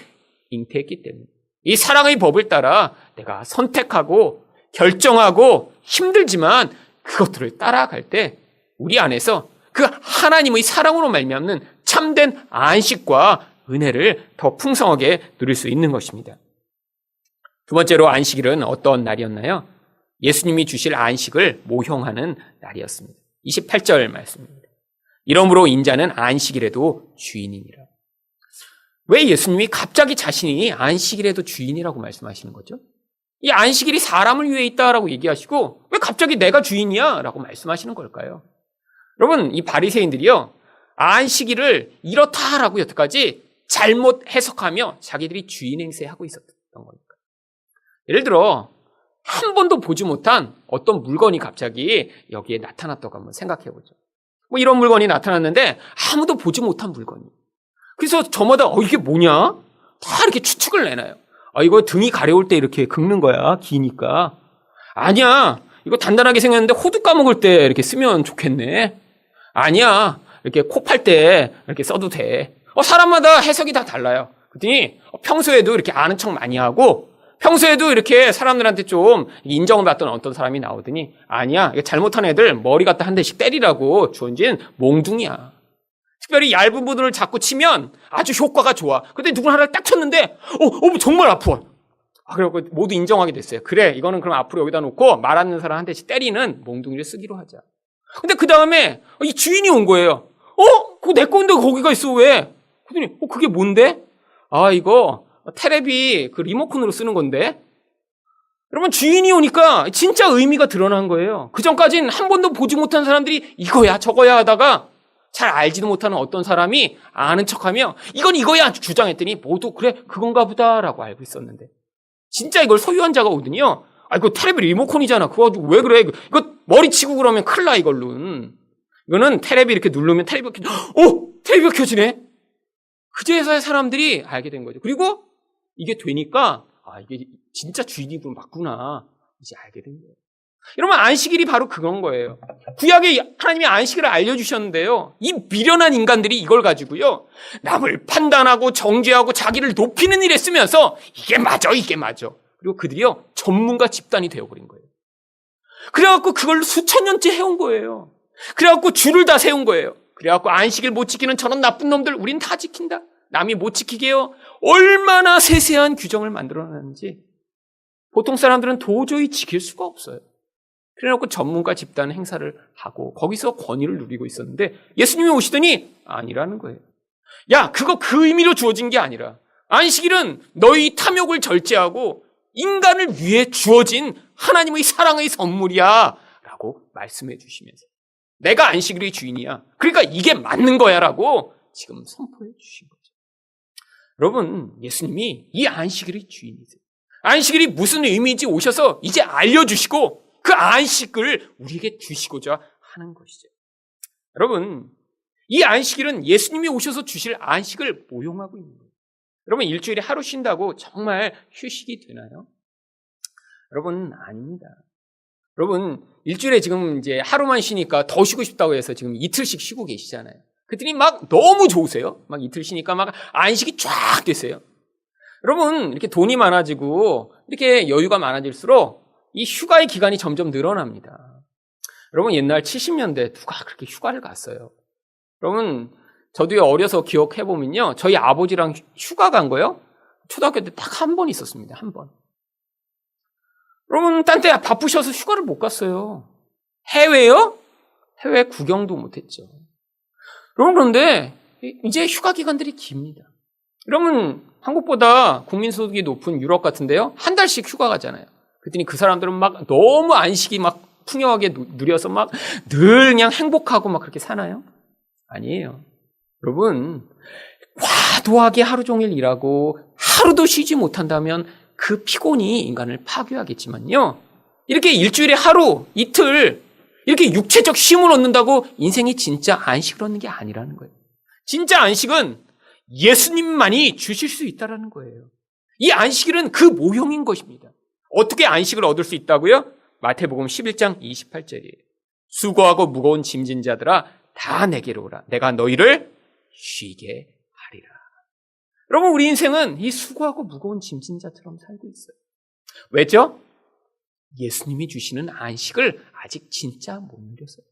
잉태했기 때문에 이 사랑의 법을 따라 내가 선택하고 결정하고 힘들지만 그것들을 따라갈 때 우리 안에서 그 하나님의 사랑으로 말미암는 참된 안식과 은혜를 더 풍성하게 누릴 수 있는 것입니다. 두 번째로 안식일은 어떤 날이었나요? 예수님이 주실 안식을 모형하는 날이었습니다. 28절 말씀입니다. 이러므로 인자는 안식일에도 주인이니라. 왜 예수님이 갑자기 자신이 안식일에도 주인이라고 말씀하시는 거죠? 이 안식일이 사람을 위해 있다라고 얘기하시고 왜 갑자기 내가 주인이야? 라고 말씀하시는 걸까요? 여러분, 이 바리새인들이요, 안식일을 이렇다라고 여태까지 잘못 해석하며 자기들이 주인 행세하고 있었던 거니까. 예를 들어 한 번도 보지 못한 어떤 물건이 갑자기 여기에 나타났다고 한번 생각해 보죠. 뭐 이런 물건이 나타났는데 아무도 보지 못한 물건이. 그래서 저마다 이게 뭐냐? 다 이렇게 추측을 내놔요. 이거 등이 가려울 때 이렇게 긁는 거야, 기니까. 아니야, 이거 단단하게 생겼는데 호두 까먹을 때 이렇게 쓰면 좋겠네. 아니야. 이렇게 코 팔 때 이렇게 써도 돼. 사람마다 해석이 다 달라요. 그랬더니 평소에도 이렇게 아는 척 많이 하고 평소에도 이렇게 사람들한테 좀 인정을 받던 어떤 사람이 나오더니 아니야. 이거 잘못한 애들 머리 갖다 한 대씩 때리라고 주어진 몽둥이야. 특별히 얇은 부분을 자꾸 치면 아주 효과가 좋아. 근데 누군 하나를 딱 쳤는데 정말 아파. 그래갖고 모두 인정하게 됐어요. 그래, 이거는 그럼 앞으로 여기다 놓고 말하는 사람 한 대씩 때리는 몽둥이를 쓰기로 하자. 근데 그 다음에 이 주인이 온 거예요. 그거 내 건데 거기가 있어, 왜? 그랬더니 그게 뭔데? 이거 테레비 그 리모컨으로 쓰는 건데. 여러분, 주인이 오니까 진짜 의미가 드러난 거예요. 그전까지는 한 번도 보지 못한 사람들이 이거야 저거야 하다가 잘 알지도 못하는 어떤 사람이 아는 척하며 이건 이거야 주장했더니 모두 그래 그건가 보다라고 알고 있었는데 진짜 이걸 소유한 자가 오더니요. 이거 테레비 리모컨이잖아. 그거 가지고 왜 그래? 이거 머리 치고 그러면 큰일 나, 이걸로는. 이거는 테레비 이렇게 누르면 테레비가 테레비가 켜지네? 그제서야 사람들이 알게 된 거죠. 그리고 이게 되니까, 이게 진짜 주인이 맞구나. 이제 알게 된 거예요. 여러분, 안식일이 바로 그런 거예요. 구약에 하나님이 안식일을 알려주셨는데요. 이 미련한 인간들이 이걸 가지고요. 남을 판단하고 정죄하고 자기를 높이는 일에 쓰면서 이게 맞아. 그리고 그들이요. 전문가 집단이 되어버린 거예요. 그래갖고 그걸 수천 년째 해온 거예요. 그래갖고 줄을 다 세운 거예요. 그래갖고 안식일 못 지키는 저런 나쁜 놈들 우린 다 지킨다. 남이 못 지키게요. 얼마나 세세한 규정을 만들어놨는지 보통 사람들은 도저히 지킬 수가 없어요. 그래놓고 전문가 집단 행사를 하고 거기서 권위를 누리고 있었는데 예수님이 오시더니 아니라는 거예요. 야, 그거 그 의미로 주어진 게 아니라 안식일은 너희 탐욕을 절제하고 인간을 위해 주어진 하나님의 사랑의 선물이야 라고 말씀해 주시면서 내가 안식일의 주인이야. 그러니까 이게 맞는 거야 라고 지금 선포해 주신 거죠. 여러분, 예수님이 이 안식일의 주인이세요. 안식일이 무슨 의미인지 오셔서 이제 알려주시고 그 안식을 우리에게 주시고자 하는 것이죠. 여러분, 이 안식일은 예수님이 오셔서 주실 안식을 모용하고 있는 거예요. 여러분, 일주일에 하루 쉰다고 정말 휴식이 되나요? 여러분, 아닙니다. 여러분, 일주일에 지금 이제 하루만 쉬니까 더 쉬고 싶다고 해서 지금 이틀씩 쉬고 계시잖아요. 그랬더니 막 너무 좋으세요. 막 이틀 쉬니까 막 안식이 쫙 되세요. 여러분, 이렇게 돈이 많아지고 이렇게 여유가 많아질수록 이 휴가의 기간이 점점 늘어납니다. 여러분, 옛날 70년대 누가 그렇게 휴가를 갔어요? 여러분, 저도 어려서 기억해보면요. 저희 아버지랑 휴가 간 거요. 초등학교 때 딱 한 번 있었습니다. 한 번. 여러분, 딴 때 바쁘셔서 휴가를 못 갔어요. 해외요? 해외 구경도 못 했죠. 여러분, 그런데 이제 휴가 기간들이 깁니다. 여러분, 한국보다 국민소득이 높은 유럽 같은데요. 한 달씩 휴가 가잖아요. 그랬더니 그 사람들은 막 너무 안식이 막 풍요하게 누려서 막 늘 그냥 행복하고 막 그렇게 사나요? 아니에요. 여러분, 과도하게 하루 종일 일하고 하루도 쉬지 못한다면 그 피곤이 인간을 파괴하겠지만요. 이렇게 일주일에 하루, 이틀 이렇게 육체적 쉼을 얻는다고 인생이 진짜 안식을 얻는 게 아니라는 거예요. 진짜 안식은 예수님만이 주실 수 있다는 거예요. 이 안식일은 그 모형인 것입니다. 어떻게 안식을 얻을 수 있다고요? 마태복음 11장 28절이에요. 수고하고 무거운 짐진 자들아 다 내게로 오라. 내가 너희를 쉬게 하리라. 여러분, 우리 인생은 이 수고하고 무거운 짐진 자처럼 살고 있어요. 왜죠? 예수님이 주시는 안식을 아직 진짜 못 누렸어요.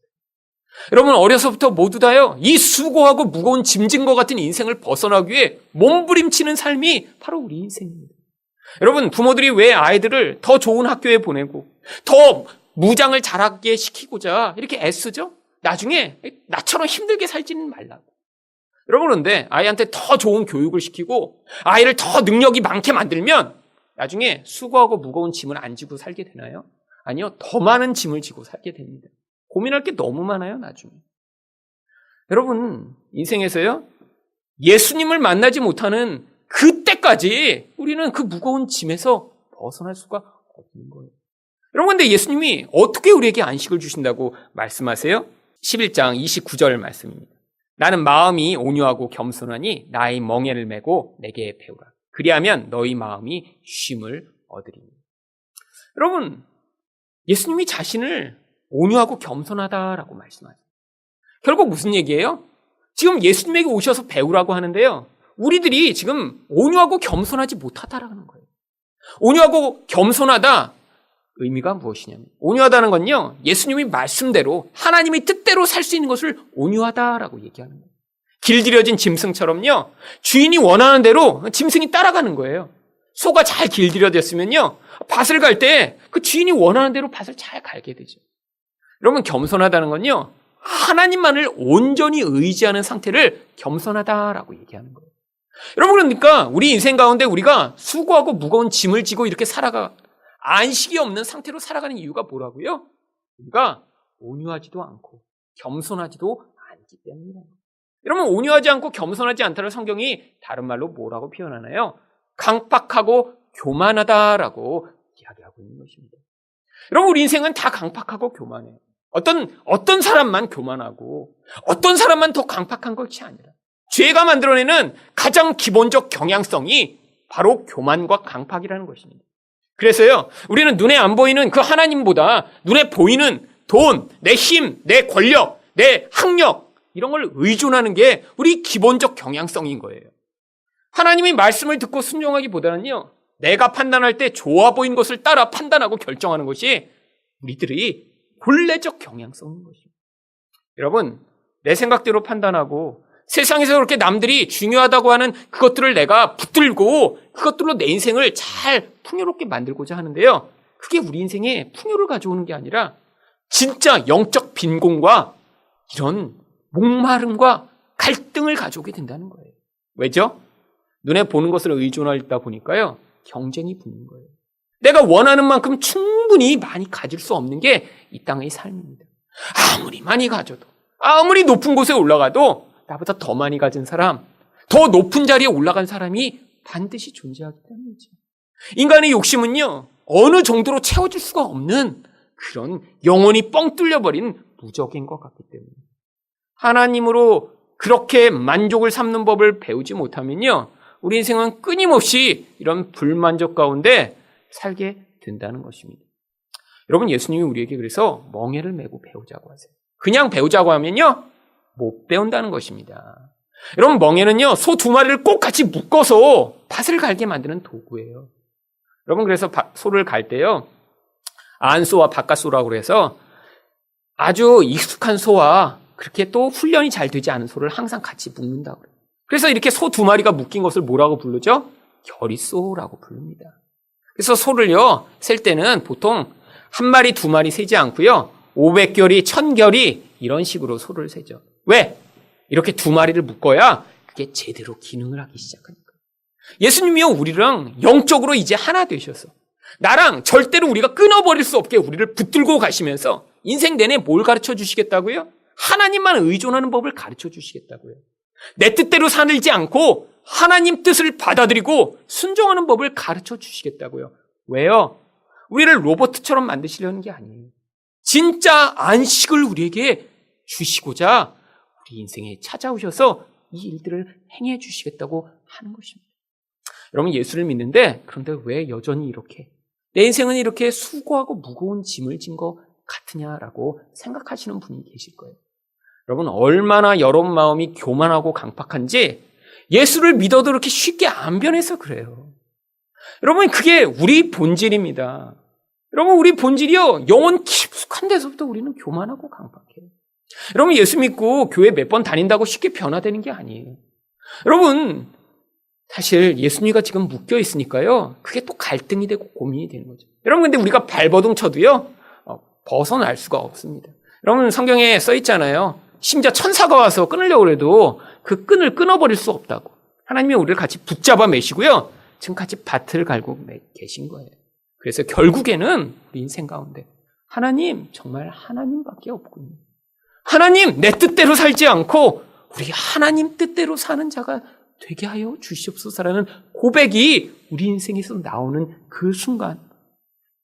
여러분, 어려서부터 모두 다요, 이 수고하고 무거운 짐진 것 같은 인생을 벗어나기 위해 몸부림치는 삶이 바로 우리 인생입니다. 여러분, 부모들이 왜 아이들을 더 좋은 학교에 보내고 더 무장을 잘하게 시키고자 이렇게 애쓰죠? 나중에 나처럼 힘들게 살지는 말라고. 여러분, 그런데 아이한테 더 좋은 교육을 시키고 아이를 더 능력이 많게 만들면 나중에 수고하고 무거운 짐을 안 지고 살게 되나요? 아니요, 더 많은 짐을 지고 살게 됩니다. 고민할 게 너무 많아요, 나중에. 여러분, 인생에서요, 예수님을 만나지 못하는 그때까지 우리는 그 무거운 짐에서 벗어날 수가 없는 거예요. 여러분, 근데 예수님이 어떻게 우리에게 안식을 주신다고 말씀하세요? 11장 29절 말씀입니다. 나는 마음이 온유하고 겸손하니 나의 멍에를 메고 내게 배우라. 그리하면 너희 마음이 쉼을 얻으리니. 여러분, 예수님이 자신을 온유하고 겸손하다라고 말씀하세요. 결국 무슨 얘기예요? 지금 예수님에게 오셔서 배우라고 하는데요. 우리들이 지금 온유하고 겸손하지 못하다라는 거예요. 온유하고 겸손하다 의미가 무엇이냐면, 온유하다는 건요, 예수님이 말씀대로 하나님의 뜻대로 살 수 있는 것을 온유하다라고 얘기하는 거예요. 길들여진 짐승처럼요, 주인이 원하는 대로 짐승이 따라가는 거예요. 소가 잘 길들여졌으면요, 밭을 갈 때 그 주인이 원하는 대로 밭을 잘 갈게 되죠. 여러분, 겸손하다는 건요, 하나님만을 온전히 의지하는 상태를 겸손하다라고 얘기하는 거예요. 여러분, 그러니까 우리 인생 가운데 우리가 수고하고 무거운 짐을 지고 이렇게 안식이 없는 상태로 살아가는 이유가 뭐라고요? 우리가 온유하지도 않고 겸손하지도 않기 때문이에요. 여러분, 온유하지 않고 겸손하지 않다를 성경이 다른 말로 뭐라고 표현하나요? 강팍하고 교만하다라고 이야기하고 있는 것입니다. 여러분, 우리 인생은 다 강팍하고 교만해요. 어떤 사람만 교만하고 어떤 사람만 더 강팍한 것이 아니라, 죄가 만들어내는 가장 기본적 경향성이 바로 교만과 강팍이라는 것입니다. 그래서요, 우리는 눈에 안 보이는 그 하나님보다 눈에 보이는 돈, 내 힘, 내 권력, 내 학력, 이런 걸 의존하는 게 우리 기본적 경향성인 거예요. 하나님의 말씀을 듣고 순종하기보다는요, 내가 판단할 때 좋아 보이는 것을 따라 판단하고 결정하는 것이 우리들의 본래적 경향성인 것입니다. 여러분, 내 생각대로 판단하고 세상에서 그렇게 남들이 중요하다고 하는 그것들을 내가 붙들고 그것들로 내 인생을 잘 풍요롭게 만들고자 하는데요, 그게 우리 인생에 풍요를 가져오는 게 아니라 진짜 영적 빈곤과 이런 목마름과 갈등을 가져오게 된다는 거예요. 왜죠? 눈에 보는 것을 의존하다 보니까요, 경쟁이 붙는 거예요. 내가 원하는 만큼 충분히 많이 가질 수 없는 게 이 땅의 삶입니다. 아무리 많이 가져도, 아무리 높은 곳에 올라가도 나보다 더 많이 가진 사람, 더 높은 자리에 올라간 사람이 반드시 존재하기 때문이죠. 인간의 욕심은요, 어느 정도로 채워질 수가 없는 그런 영혼이 뻥 뚫려버린 무적인 것 같기 때문에, 하나님으로 그렇게 만족을 삼는 법을 배우지 못하면요, 우리 인생은 끊임없이 이런 불만족 가운데 살게 된다는 것입니다. 여러분, 예수님이 우리에게 그래서 멍에를 메고 배우자고 하세요. 그냥 배우자고 하면요, 못 배운다는 것입니다. 여러분, 멍에는요, 소 2마리를 꼭 같이 묶어서 밭을 갈게 만드는 도구예요. 여러분, 그래서 소를 갈 때요, 안소와 바깥소라고 해서 아주 익숙한 소와 그렇게 또 훈련이 잘 되지 않은 소를 항상 같이 묶는다고 그래요. 그래서 이렇게 소 2마리가 묶인 것을 뭐라고 부르죠? 결의소라고 부릅니다. 그래서 소를요, 셀 때는 보통 1마리, 2마리 세지 않고요, 500결이, 1000결이 이런 식으로 소를 세죠. 왜? 이렇게 2마리를 묶어야 그게 제대로 기능을 하기 시작하니까. 예수님이요, 우리랑 영적으로 이제 하나 되셔서 나랑 절대로 우리가 끊어버릴 수 없게 우리를 붙들고 가시면서 인생 내내 뭘 가르쳐 주시겠다고요? 하나님만 의존하는 법을 가르쳐 주시겠다고요. 내 뜻대로 살지 않고 하나님 뜻을 받아들이고 순종하는 법을 가르쳐 주시겠다고요. 왜요? 우리를 로봇처럼 만드시려는 게 아니에요. 진짜 안식을 우리에게 주시고자 우리 인생에 찾아오셔서 이 일들을 행해 주시겠다고 하는 것입니다. 여러분, 예수를 믿는데 그런데 왜 여전히 이렇게 내 인생은 이렇게 수고하고 무거운 짐을 진 것 같으냐라고 생각하시는 분이 계실 거예요. 여러분, 얼마나 여러분 마음이 교만하고 강팍한지 예수를 믿어도 그렇게 쉽게 안 변해서 그래요. 여러분, 그게 우리 본질입니다. 여러분, 우리 본질이요, 영혼 깊숙한 데서부터 우리는 교만하고 강팍해요. 여러분, 예수 믿고 교회 몇 번 다닌다고 쉽게 변화되는 게 아니에요. 여러분, 사실 예수님과 지금 묶여 있으니까요, 그게 또 갈등이 되고 고민이 되는 거죠. 여러분, 근데 우리가 발버둥 쳐도요, 벗어날 수가 없습니다. 여러분, 성경에 써 있잖아요. 심지어 천사가 와서 끊으려고 해도 그 끈을 끊어버릴 수 없다고. 하나님이 우리를 같이 붙잡아 매시고요, 지금 같이 밭을 갈고 계신 거예요. 그래서 결국에는 우리 인생 가운데 하나님, 정말 하나님밖에 없군요. 하나님, 내 뜻대로 살지 않고 우리 하나님 뜻대로 사는 자가 되게 하여 주시옵소서라는 고백이 우리 인생에서 나오는 그 순간,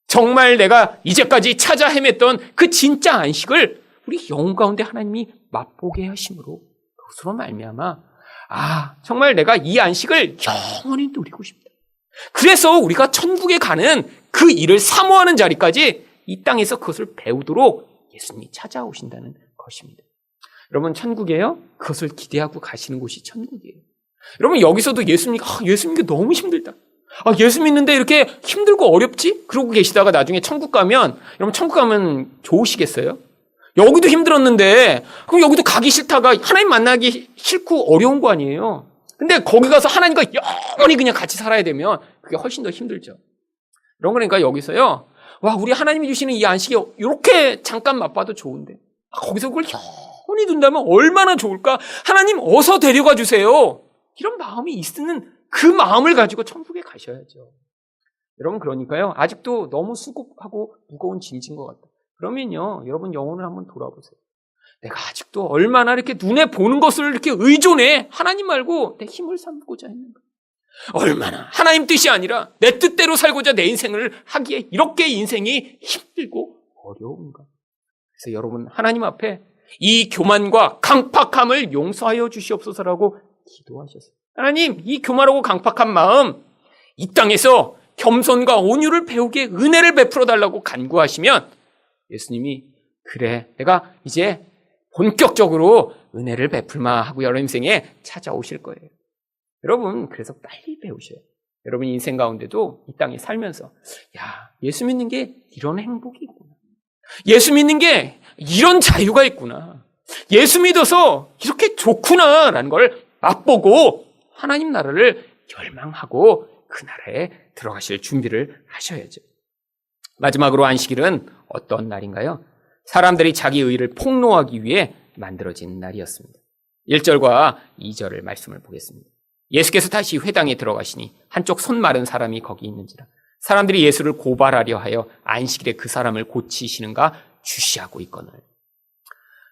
정말 내가 이제까지 찾아 헤맸던 그 진짜 안식을 우리 영혼 가운데 하나님이 맛보게 하심으로, 그것으로 말미암아 정말 내가 이 안식을 영원히 누리고 싶다. 그래서 우리가 천국에 가는 그 일을 사모하는 자리까지 이 땅에서 그것을 배우도록 예수님이 찾아오신다는 것입니다. 여러분, 천국이에요? 그것을 기대하고 가시는 곳이 천국이에요. 여러분, 여기서도 예수님이 예수님이 너무 힘들다. 예수 믿는데 이렇게 힘들고 어렵지? 그러고 계시다가 나중에 천국 가면, 여러분 천국 가면 좋으시겠어요? 여기도 힘들었는데 그럼 여기도 가기 싫다가 하나님 만나기 싫고 어려운 거 아니에요? 근데 거기 가서 하나님과 영원히 그냥 같이 살아야 되면 그게 훨씬 더 힘들죠. 그런 거니까 여기서요, 우리 하나님이 주시는 이 안식이 이렇게 잠깐 맛봐도 좋은데 거기서 그걸 영원히 둔다면 얼마나 좋을까? 하나님 어서 데려가 주세요. 이런 마음이 있는 그 마음을 가지고 천국에 가셔야죠. 여러분, 그러니까요, 아직도 너무 수고하고 무거운 짐진 것 같다. 그러면요, 여러분 영혼을 한번 돌아보세요. 내가 아직도 얼마나 이렇게 눈에 보는 것을 이렇게 의존해 하나님 말고 내 힘을 삼고자 했는가? 얼마나 하나님 뜻이 아니라 내 뜻대로 살고자 내 인생을 하기에 이렇게 인생이 힘들고 어려운가? 그래서 여러분, 하나님 앞에 이 교만과 강팍함을 용서하여 주시옵소서라고 기도하셨어요. 하나님, 이 교만하고 강팍한 마음, 이 땅에서 겸손과 온유를 배우게 은혜를 베풀어 달라고 간구하시면 예수님이 그래, 내가 이제 본격적으로 은혜를 베풀마 하고 여러분 인생에 찾아오실 거예요. 여러분, 그래서 빨리 배우셔요. 여러분 인생 가운데도 이 땅에 살면서 예수 믿는 게 이런 행복이 있구나. 예수 믿는 게 이런 자유가 있구나. 예수 믿어서 이렇게 좋구나라는 걸 맛보고 하나님 나라를 열망하고 그 나라에 들어가실 준비를 하셔야죠. 마지막으로 안식일은 어떤 날인가요? 사람들이 자기 의를 폭로하기 위해 만들어진 날이었습니다. 1절과 2절을 말씀을 보겠습니다. 예수께서 다시 회당에 들어가시니 한쪽 손 마른 사람이 거기 있는지라 사람들이 예수를 고발하려 하여 안식일에 그 사람을 고치시는가 주시하고 있거늘.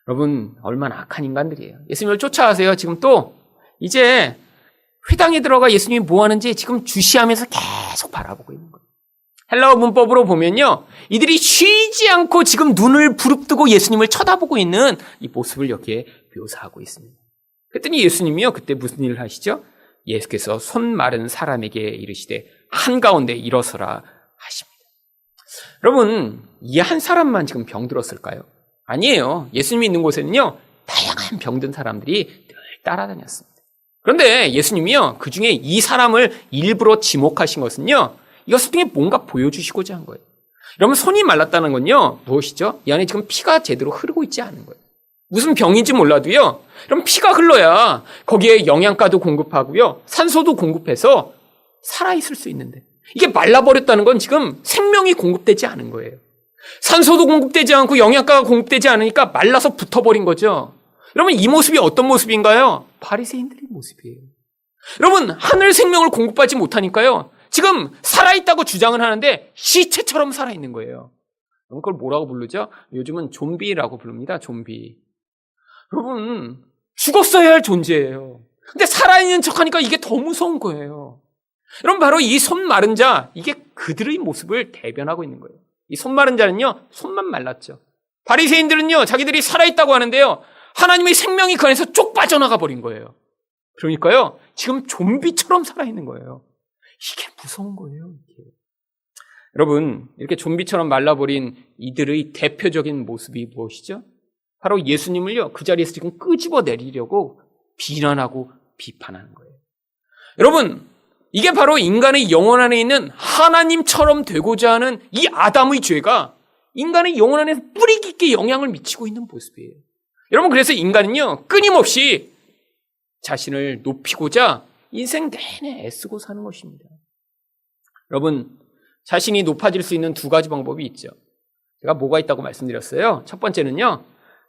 여러분, 얼마나 악한 인간들이에요. 예수님을 쫓아가세요. 지금 또 이제 회당에 들어가 예수님이 뭐 하는지 지금 주시하면서 계속 바라보고 있는 거예요. 헬라어 문법으로 보면요, 이들이 쉬지 않고 지금 눈을 부릅뜨고 예수님을 쳐다보고 있는 이 모습을 여기에 묘사하고 있습니다. 그랬더니 예수님이요, 그때 무슨 일을 하시죠? 예수께서 손 마른 사람에게 이르시되 한가운데 일어서라 하십니다. 여러분, 이 한 사람만 지금 병들었을까요? 아니에요. 예수님이 있는 곳에는요, 다양한 병든 사람들이 늘 따라다녔습니다. 그런데 예수님이요, 그 중에 이 사람을 일부러 지목하신 것은요, 이것을 통해 뭔가 보여주시고자 한 거예요. 여러분, 손이 말랐다는 건요, 무엇이죠? 이 안에 지금 피가 제대로 흐르고 있지 않은 거예요. 무슨 병인지 몰라도요, 그럼 피가 흘러야 거기에 영양가도 공급하고요, 산소도 공급해서 살아있을 수 있는데, 이게 말라버렸다는 건 지금 생명이 공급되지 않은 거예요. 산소도 공급되지 않고 영양가가 공급되지 않으니까 말라서 붙어버린 거죠. 여러분, 이 모습이 어떤 모습인가요? 바리새인들의 모습이에요. 여러분, 하늘 생명을 공급받지 못하니까요, 지금 살아있다고 주장을 하는데 시체처럼 살아있는 거예요. 그걸 뭐라고 부르죠? 요즘은 좀비라고 부릅니다. 좀비. 여러분, 죽었어야 할 존재예요. 근데 살아있는 척하니까 이게 더 무서운 거예요. 여러분, 바로 이 손 마른 자, 이게 그들의 모습을 대변하고 있는 거예요. 이 손 마른 자는요, 손만 말랐죠. 바리새인들은요, 자기들이 살아있다고 하는데요, 하나님의 생명이 그 안에서 쪽 빠져나가 버린 거예요. 그러니까요, 지금 좀비처럼 살아있는 거예요. 이게 무서운 거예요. 이게. 여러분, 이렇게 좀비처럼 말라버린 이들의 대표적인 모습이 무엇이죠? 바로 예수님을요, 그 자리에서 지금 끄집어 내리려고 비난하고 비판하는 거예요. 여러분, 이게 바로 인간의 영혼 안에 있는 하나님처럼 되고자 하는 이 아담의 죄가 인간의 영혼 안에서 뿌리 깊게 영향을 미치고 있는 모습이에요. 여러분, 그래서 인간은요, 끊임없이 자신을 높이고자 인생 내내 애쓰고 사는 것입니다. 여러분, 자신이 높아질 수 있는 두 가지 방법이 있죠. 제가 뭐가 있다고 말씀드렸어요. 첫 번째는요,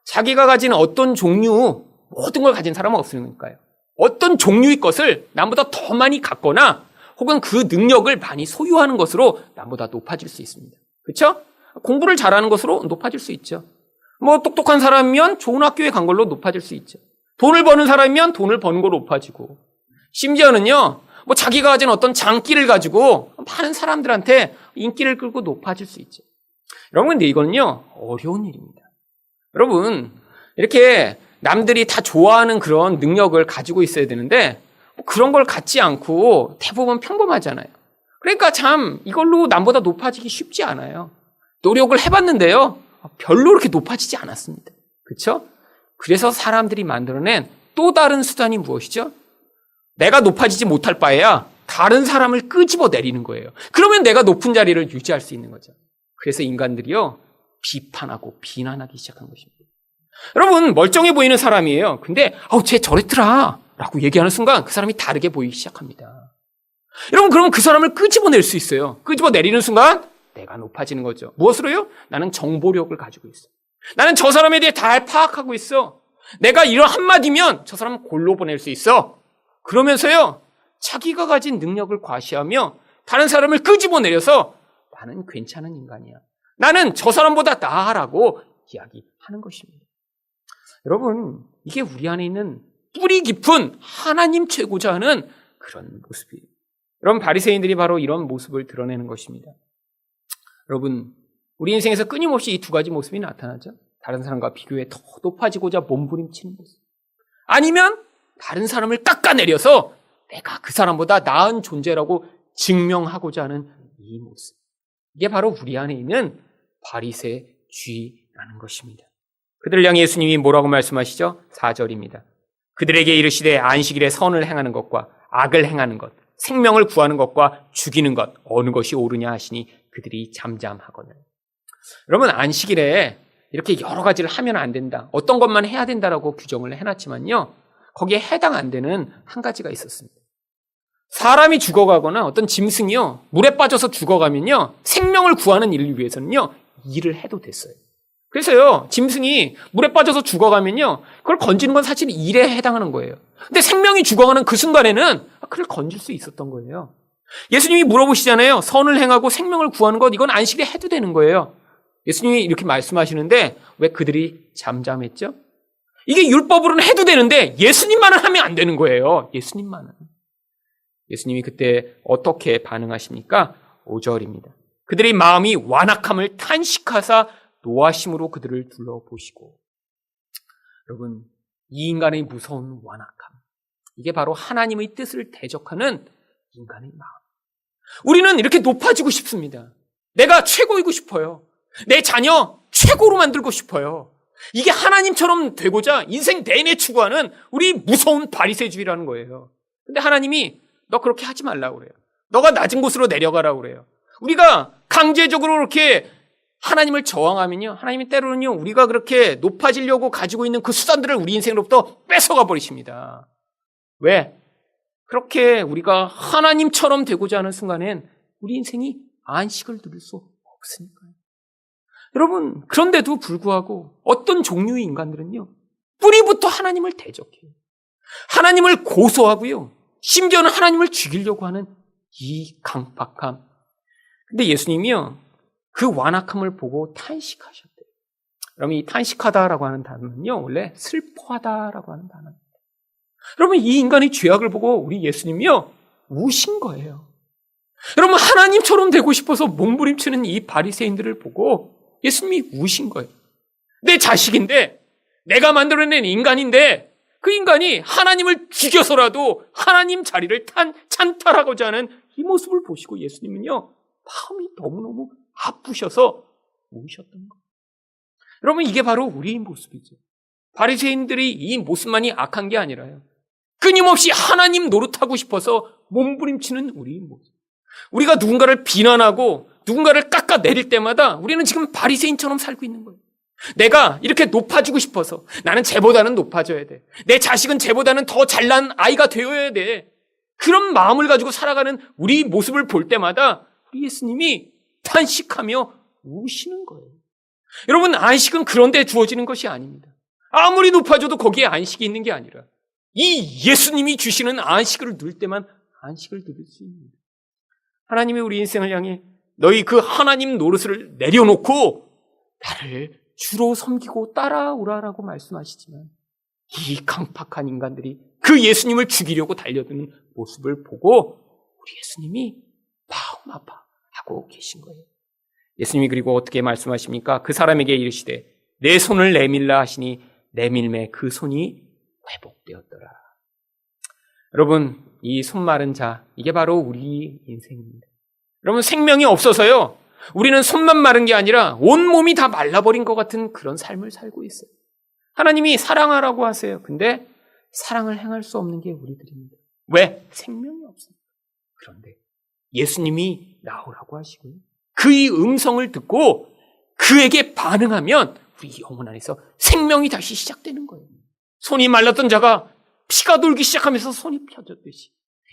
자기가 가진 어떤 종류, 모든 걸 가진 사람은 없으니까요. 어떤 종류의 것을 남보다 더 많이 갖거나 혹은 그 능력을 많이 소유하는 것으로 남보다 높아질 수 있습니다. 그렇죠? 공부를 잘하는 것으로 높아질 수 있죠. 뭐 똑똑한 사람이면 좋은 학교에 간 걸로 높아질 수 있죠. 돈을 버는 사람이면 돈을 버는 걸로 높아지고, 심지어는요, 뭐 자기가 가진 어떤 장기를 가지고 많은 사람들한테 인기를 끌고 높아질 수 있죠. 여러분, 근데 이거는요, 어려운 일입니다. 여러분, 이렇게 남들이 다 좋아하는 그런 능력을 가지고 있어야 되는데 뭐 그런 걸 갖지 않고 대부분 평범하잖아요. 그러니까 참 이걸로 남보다 높아지기 쉽지 않아요. 노력을 해봤는데요. 별로 그렇게 높아지지 않았습니다. 그렇죠? 그래서 사람들이 만들어낸 또 다른 수단이 무엇이죠? 내가 높아지지 못할 바에야 다른 사람을 끄집어 내리는 거예요. 그러면 내가 높은 자리를 유지할 수 있는 거죠. 그래서 인간들이요, 비판하고 비난하기 시작한 것입니다. 여러분, 멀쩡해 보이는 사람이에요. 근데 쟤 저랬더라 라고 얘기하는 순간 그 사람이 다르게 보이기 시작합니다. 여러분, 그러면 그 사람을 끄집어낼 수 있어요. 끄집어내리는 순간 내가 높아지는 거죠. 무엇으로요? 나는 정보력을 가지고 있어. 나는 저 사람에 대해 다 파악하고 있어. 내가 이런 한마디면 저 사람은 골로 보낼 수 있어. 그러면서요, 자기가 가진 능력을 과시하며 다른 사람을 끄집어내려서 나는 괜찮은 인간이야. 나는 저 사람보다 나아라고 이야기하는 것입니다. 여러분, 이게 우리 안에 있는 뿌리 깊은 하나님 최고자 하는 그런 모습이에요. 여러분, 바리새인들이 바로 이런 모습을 드러내는 것입니다. 여러분, 우리 인생에서 끊임없이 이 두 가지 모습이 나타나죠. 다른 사람과 비교해 더 높아지고자 몸부림치는 모습. 아니면 다른 사람을 깎아내려서 내가 그 사람보다 나은 존재라고 증명하고자 하는 이 모습. 이게 바로 우리 안에 있는 바리새주의라는 것입니다. 그들을 향해 예수님이 뭐라고 말씀하시죠? 4절입니다. 그들에게 이르시되 안식일에 선을 행하는 것과 악을 행하는 것, 생명을 구하는 것과 죽이는 것, 어느 것이 옳으냐 하시니 그들이 잠잠하거늘. 여러분, 안식일에 이렇게 여러 가지를 하면 안 된다, 어떤 것만 해야 된다라고 규정을 해놨지만요, 거기에 해당 안 되는 한 가지가 있었습니다. 사람이 죽어가거나 어떤 짐승이요, 물에 빠져서 죽어가면요, 생명을 구하는 일을 위해서는요, 일을 해도 됐어요. 그래서요, 짐승이 물에 빠져서 죽어가면요, 그걸 건지는 건 사실 일에 해당하는 거예요. 근데 생명이 죽어가는 그 순간에는 그걸 건질 수 있었던 거예요. 예수님이 물어보시잖아요. 선을 행하고 생명을 구하는 것, 이건 안식일에 해도 되는 거예요. 예수님이 이렇게 말씀하시는데 왜 그들이 잠잠했죠? 이게 율법으로는 해도 되는데 예수님만은 하면 안 되는 거예요. 예수님만은. 예수님이 그때 어떻게 반응하십니까? 5절입니다. 그들의 마음이 완악함을 탄식하사 노하심으로 그들을 둘러보시고. 여러분, 이 인간의 무서운 완악함, 이게 바로 하나님의 뜻을 대적하는 인간의 마음. 우리는 이렇게 높아지고 싶습니다. 내가 최고이고 싶어요. 내 자녀 최고로 만들고 싶어요. 이게 하나님처럼 되고자 인생 내내 추구하는 우리 무서운 바리새주의라는 거예요. 근데 하나님이 너 그렇게 하지 말라고 그래요. 너가 낮은 곳으로 내려가라고 그래요. 우리가 강제적으로 그렇게 하나님을 저항하면요, 하나님이 때로는요, 우리가 그렇게 높아지려고 가지고 있는 그 수단들을 우리 인생으로부터 뺏어가 버리십니다. 왜? 그렇게 우리가 하나님처럼 되고자 하는 순간엔 우리 인생이 안식을 누릴 수 없으니까요. 여러분, 그런데도 불구하고 어떤 종류의 인간들은요, 뿌리부터 하나님을 대적해요. 하나님을 고소하고요, 심지어는 하나님을 죽이려고 하는 이 강박함. 근데 예수님이요, 그 완악함을 보고 탄식하셨대요. 여러분, 이 탄식하다라고 하는 단어는요, 원래 슬퍼하다라고 하는 단어입니다. 여러분, 이 인간의 죄악을 보고 우리 예수님이요, 우신 거예요. 여러분, 하나님처럼 되고 싶어서 몸부림치는 이 바리새인들을 보고 예수님이 우신 거예요. 내 자식인데, 내가 만들어낸 인간인데, 그 인간이 하나님을 죽여서라도 하나님 자리를 찬탈하고자 하는 이 모습을 보시고 예수님은요, 마음이 너무너무 아프셔서 우셨던 거예요. 여러분, 이게 바로 우리의 모습이죠. 바리새인들이 이 모습만이 악한 게 아니라요, 끊임없이 하나님 노릇하고 싶어서 몸부림치는 우리의 모습. 우리가 누군가를 비난하고 누군가를 깎아내릴 때마다 우리는 지금 바리새인처럼 살고 있는 거예요. 내가 이렇게 높아지고 싶어서, 나는 쟤보다는 높아져야 돼, 내 자식은 쟤보다는 더 잘난 아이가 되어야 돼, 그런 마음을 가지고 살아가는 우리 모습을 볼 때마다 우리 예수님이 탄식하며 우시는 거예요. 여러분, 안식은 그런 데 주어지는 것이 아닙니다. 아무리 높아져도 거기에 안식이 있는 게 아니라 이 예수님이 주시는 안식을 누릴 때만 안식을 누릴 수 있는 거예요. 하나님이 우리 인생을 향해 너희 그 하나님 노릇을 내려놓고 나를 주로 섬기고 따라오라라고 말씀하시지만, 이 강팍한 인간들이 그 예수님을 죽이려고 달려드는 모습을 보고 우리 예수님이 마음 아파하고 계신 거예요. 예수님이 그리고 어떻게 말씀하십니까? 그 사람에게 이르시되 내 손을 내밀라 하시니 내밀매 그 손이 회복되었더라. 여러분, 이 손 마른 자, 이게 바로 우리 인생입니다. 여러분, 생명이 없어서요, 우리는 손만 마른 게 아니라 온몸이 다 말라버린 것 같은 그런 삶을 살고 있어요. 하나님이 사랑하라고 하세요. 근데 사랑을 행할 수 없는 게 우리들입니다. 왜? 생명이 없습니다. 그런데 예수님이 나오라고 하시고요. 그의 음성을 듣고 그에게 반응하면 우리 영혼 안에서 생명이 다시 시작되는 거예요. 손이 말랐던 자가 피가 돌기 시작하면서 손이 펴졌듯이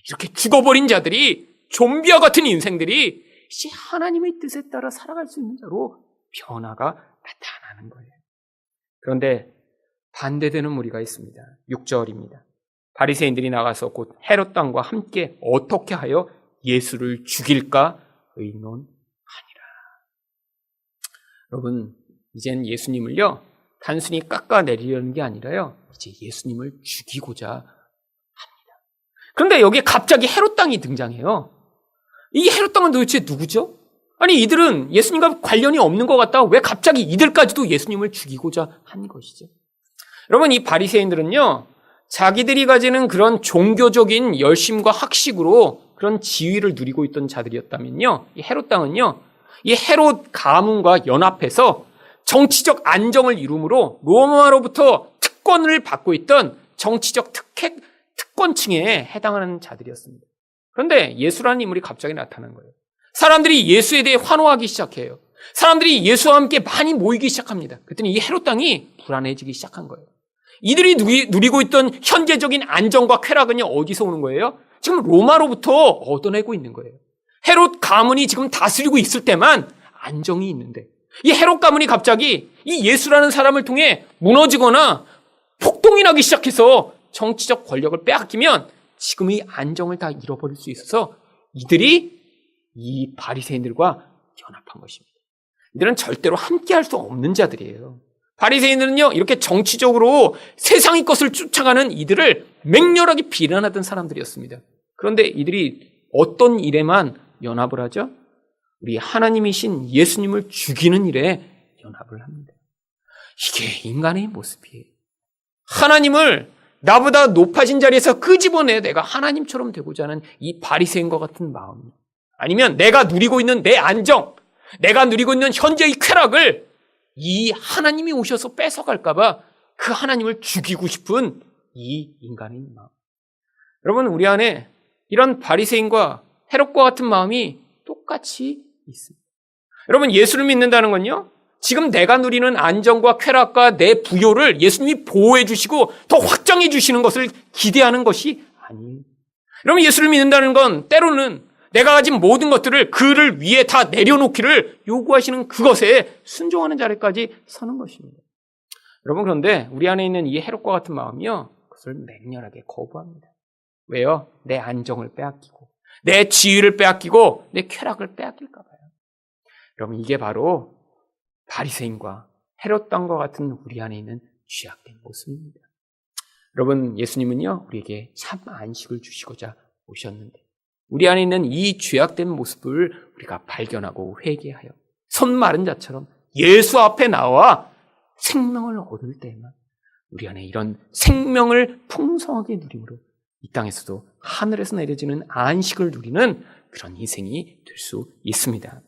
이렇게 죽어버린 자들이 좀비와 같은 인생들이 이제 하나님의 뜻에 따라 살아갈 수 있는 자로 변화가 나타나는 거예요. 그런데 반대되는 무리가 있습니다. 6절입니다. 바리새인들이 나가서 곧 헤롯 왕과 함께 어떻게 하여 예수를 죽일까 의논하니라. 여러분, 이젠 예수님을요 단순히 깎아내리려는 게 아니라요 이제 예수님을 죽이고자 합니다. 그런데 여기에 갑자기 헤롯 왕이 등장해요. 이 헤롯 왕은 도대체 누구죠? 아니, 이들은 예수님과 관련이 없는 것 같다. 왜 갑자기 이들까지도 예수님을 죽이고자 한 것이죠? 여러분, 이 바리새인들은요 자기들이 가지는 그런 종교적인 열심과 학식으로 그런 지위를 누리고 있던 자들이었다면요, 이 헤롯 왕은요 이 헤롯 가문과 연합해서 정치적 안정을 이루므로 로마로부터 특권을 받고 있던 정치적 특권층에 해당하는 자들이었습니다. 그런데 예수라는 인물이 갑자기 나타난 거예요. 사람들이 예수에 대해 환호하기 시작해요. 사람들이 예수와 함께 많이 모이기 시작합니다. 그랬더니 이 헤롯 왕이 불안해지기 시작한 거예요. 이들이 누리고 있던 현재적인 안정과 쾌락은요 어디서 오는 거예요? 지금 로마로부터 얻어내고 있는 거예요. 헤롯 가문이 지금 다스리고 있을 때만 안정이 있는데 이 헤롯 가문이 갑자기 이 예수라는 사람을 통해 무너지거나 폭동이 나기 시작해서 정치적 권력을 빼앗기면 지금 이 안정을 다 잃어버릴 수 있어서 이들이 이 바리새인들과 연합한 것입니다. 이들은 절대로 함께할 수 없는 자들이에요. 바리새인들은요 이렇게 정치적으로 세상의 것을 쫓아가는 이들을 맹렬하게 비난하던 사람들이었습니다. 그런데 이들이 어떤 일에만 연합을 하죠? 우리 하나님이신 예수님을 죽이는 일에 연합을 합니다. 이게 인간의 모습이에요. 하나님을 나보다 높아진 자리에서 끄집어내 내가 하나님처럼 되고자 하는 이 바리새인과 같은 마음, 아니면 내가 누리고 있는 내 안정, 내가 누리고 있는 현재의 쾌락을 이 하나님이 오셔서 뺏어갈까 봐 그 하나님을 죽이고 싶은 이 인간의 마음. 여러분, 우리 안에 이런 바리새인과 헤롯과 같은 마음이 똑같이 있습니다. 여러분, 예수를 믿는다는 건요 지금 내가 누리는 안정과 쾌락과 내 부요를 예수님이 보호해 주시고 더 확장해 주시는 것을 기대하는 것이 아니에요. 여러분, 예수를 믿는다는 건 때로는 내가 가진 모든 것들을 그를 위해 다 내려놓기를 요구하시는 그것에 순종하는 자리까지 서는 것입니다. 여러분, 그런데 우리 안에 있는 이 헤롯과 같은 마음이요 그것을 맹렬하게 거부합니다. 왜요? 내 안정을 빼앗기고 내 지위를 빼앗기고 내 쾌락을 빼앗길까 봐요. 여러분, 이게 바로 바리새인과 헤롯 왕과 같은 우리 안에 있는 취약된 모습입니다. 여러분, 예수님은요 우리에게 참 안식을 주시고자 오셨는데 우리 안에 있는 이 죄악된 모습을 우리가 발견하고 회개하여 손 마른 자처럼 예수 앞에 나와 생명을 얻을 때에만 우리 안에 이런 생명을 풍성하게 누림으로 이 땅에서도 하늘에서 내려지는 안식을 누리는 그런 인생이 될 수 있습니다.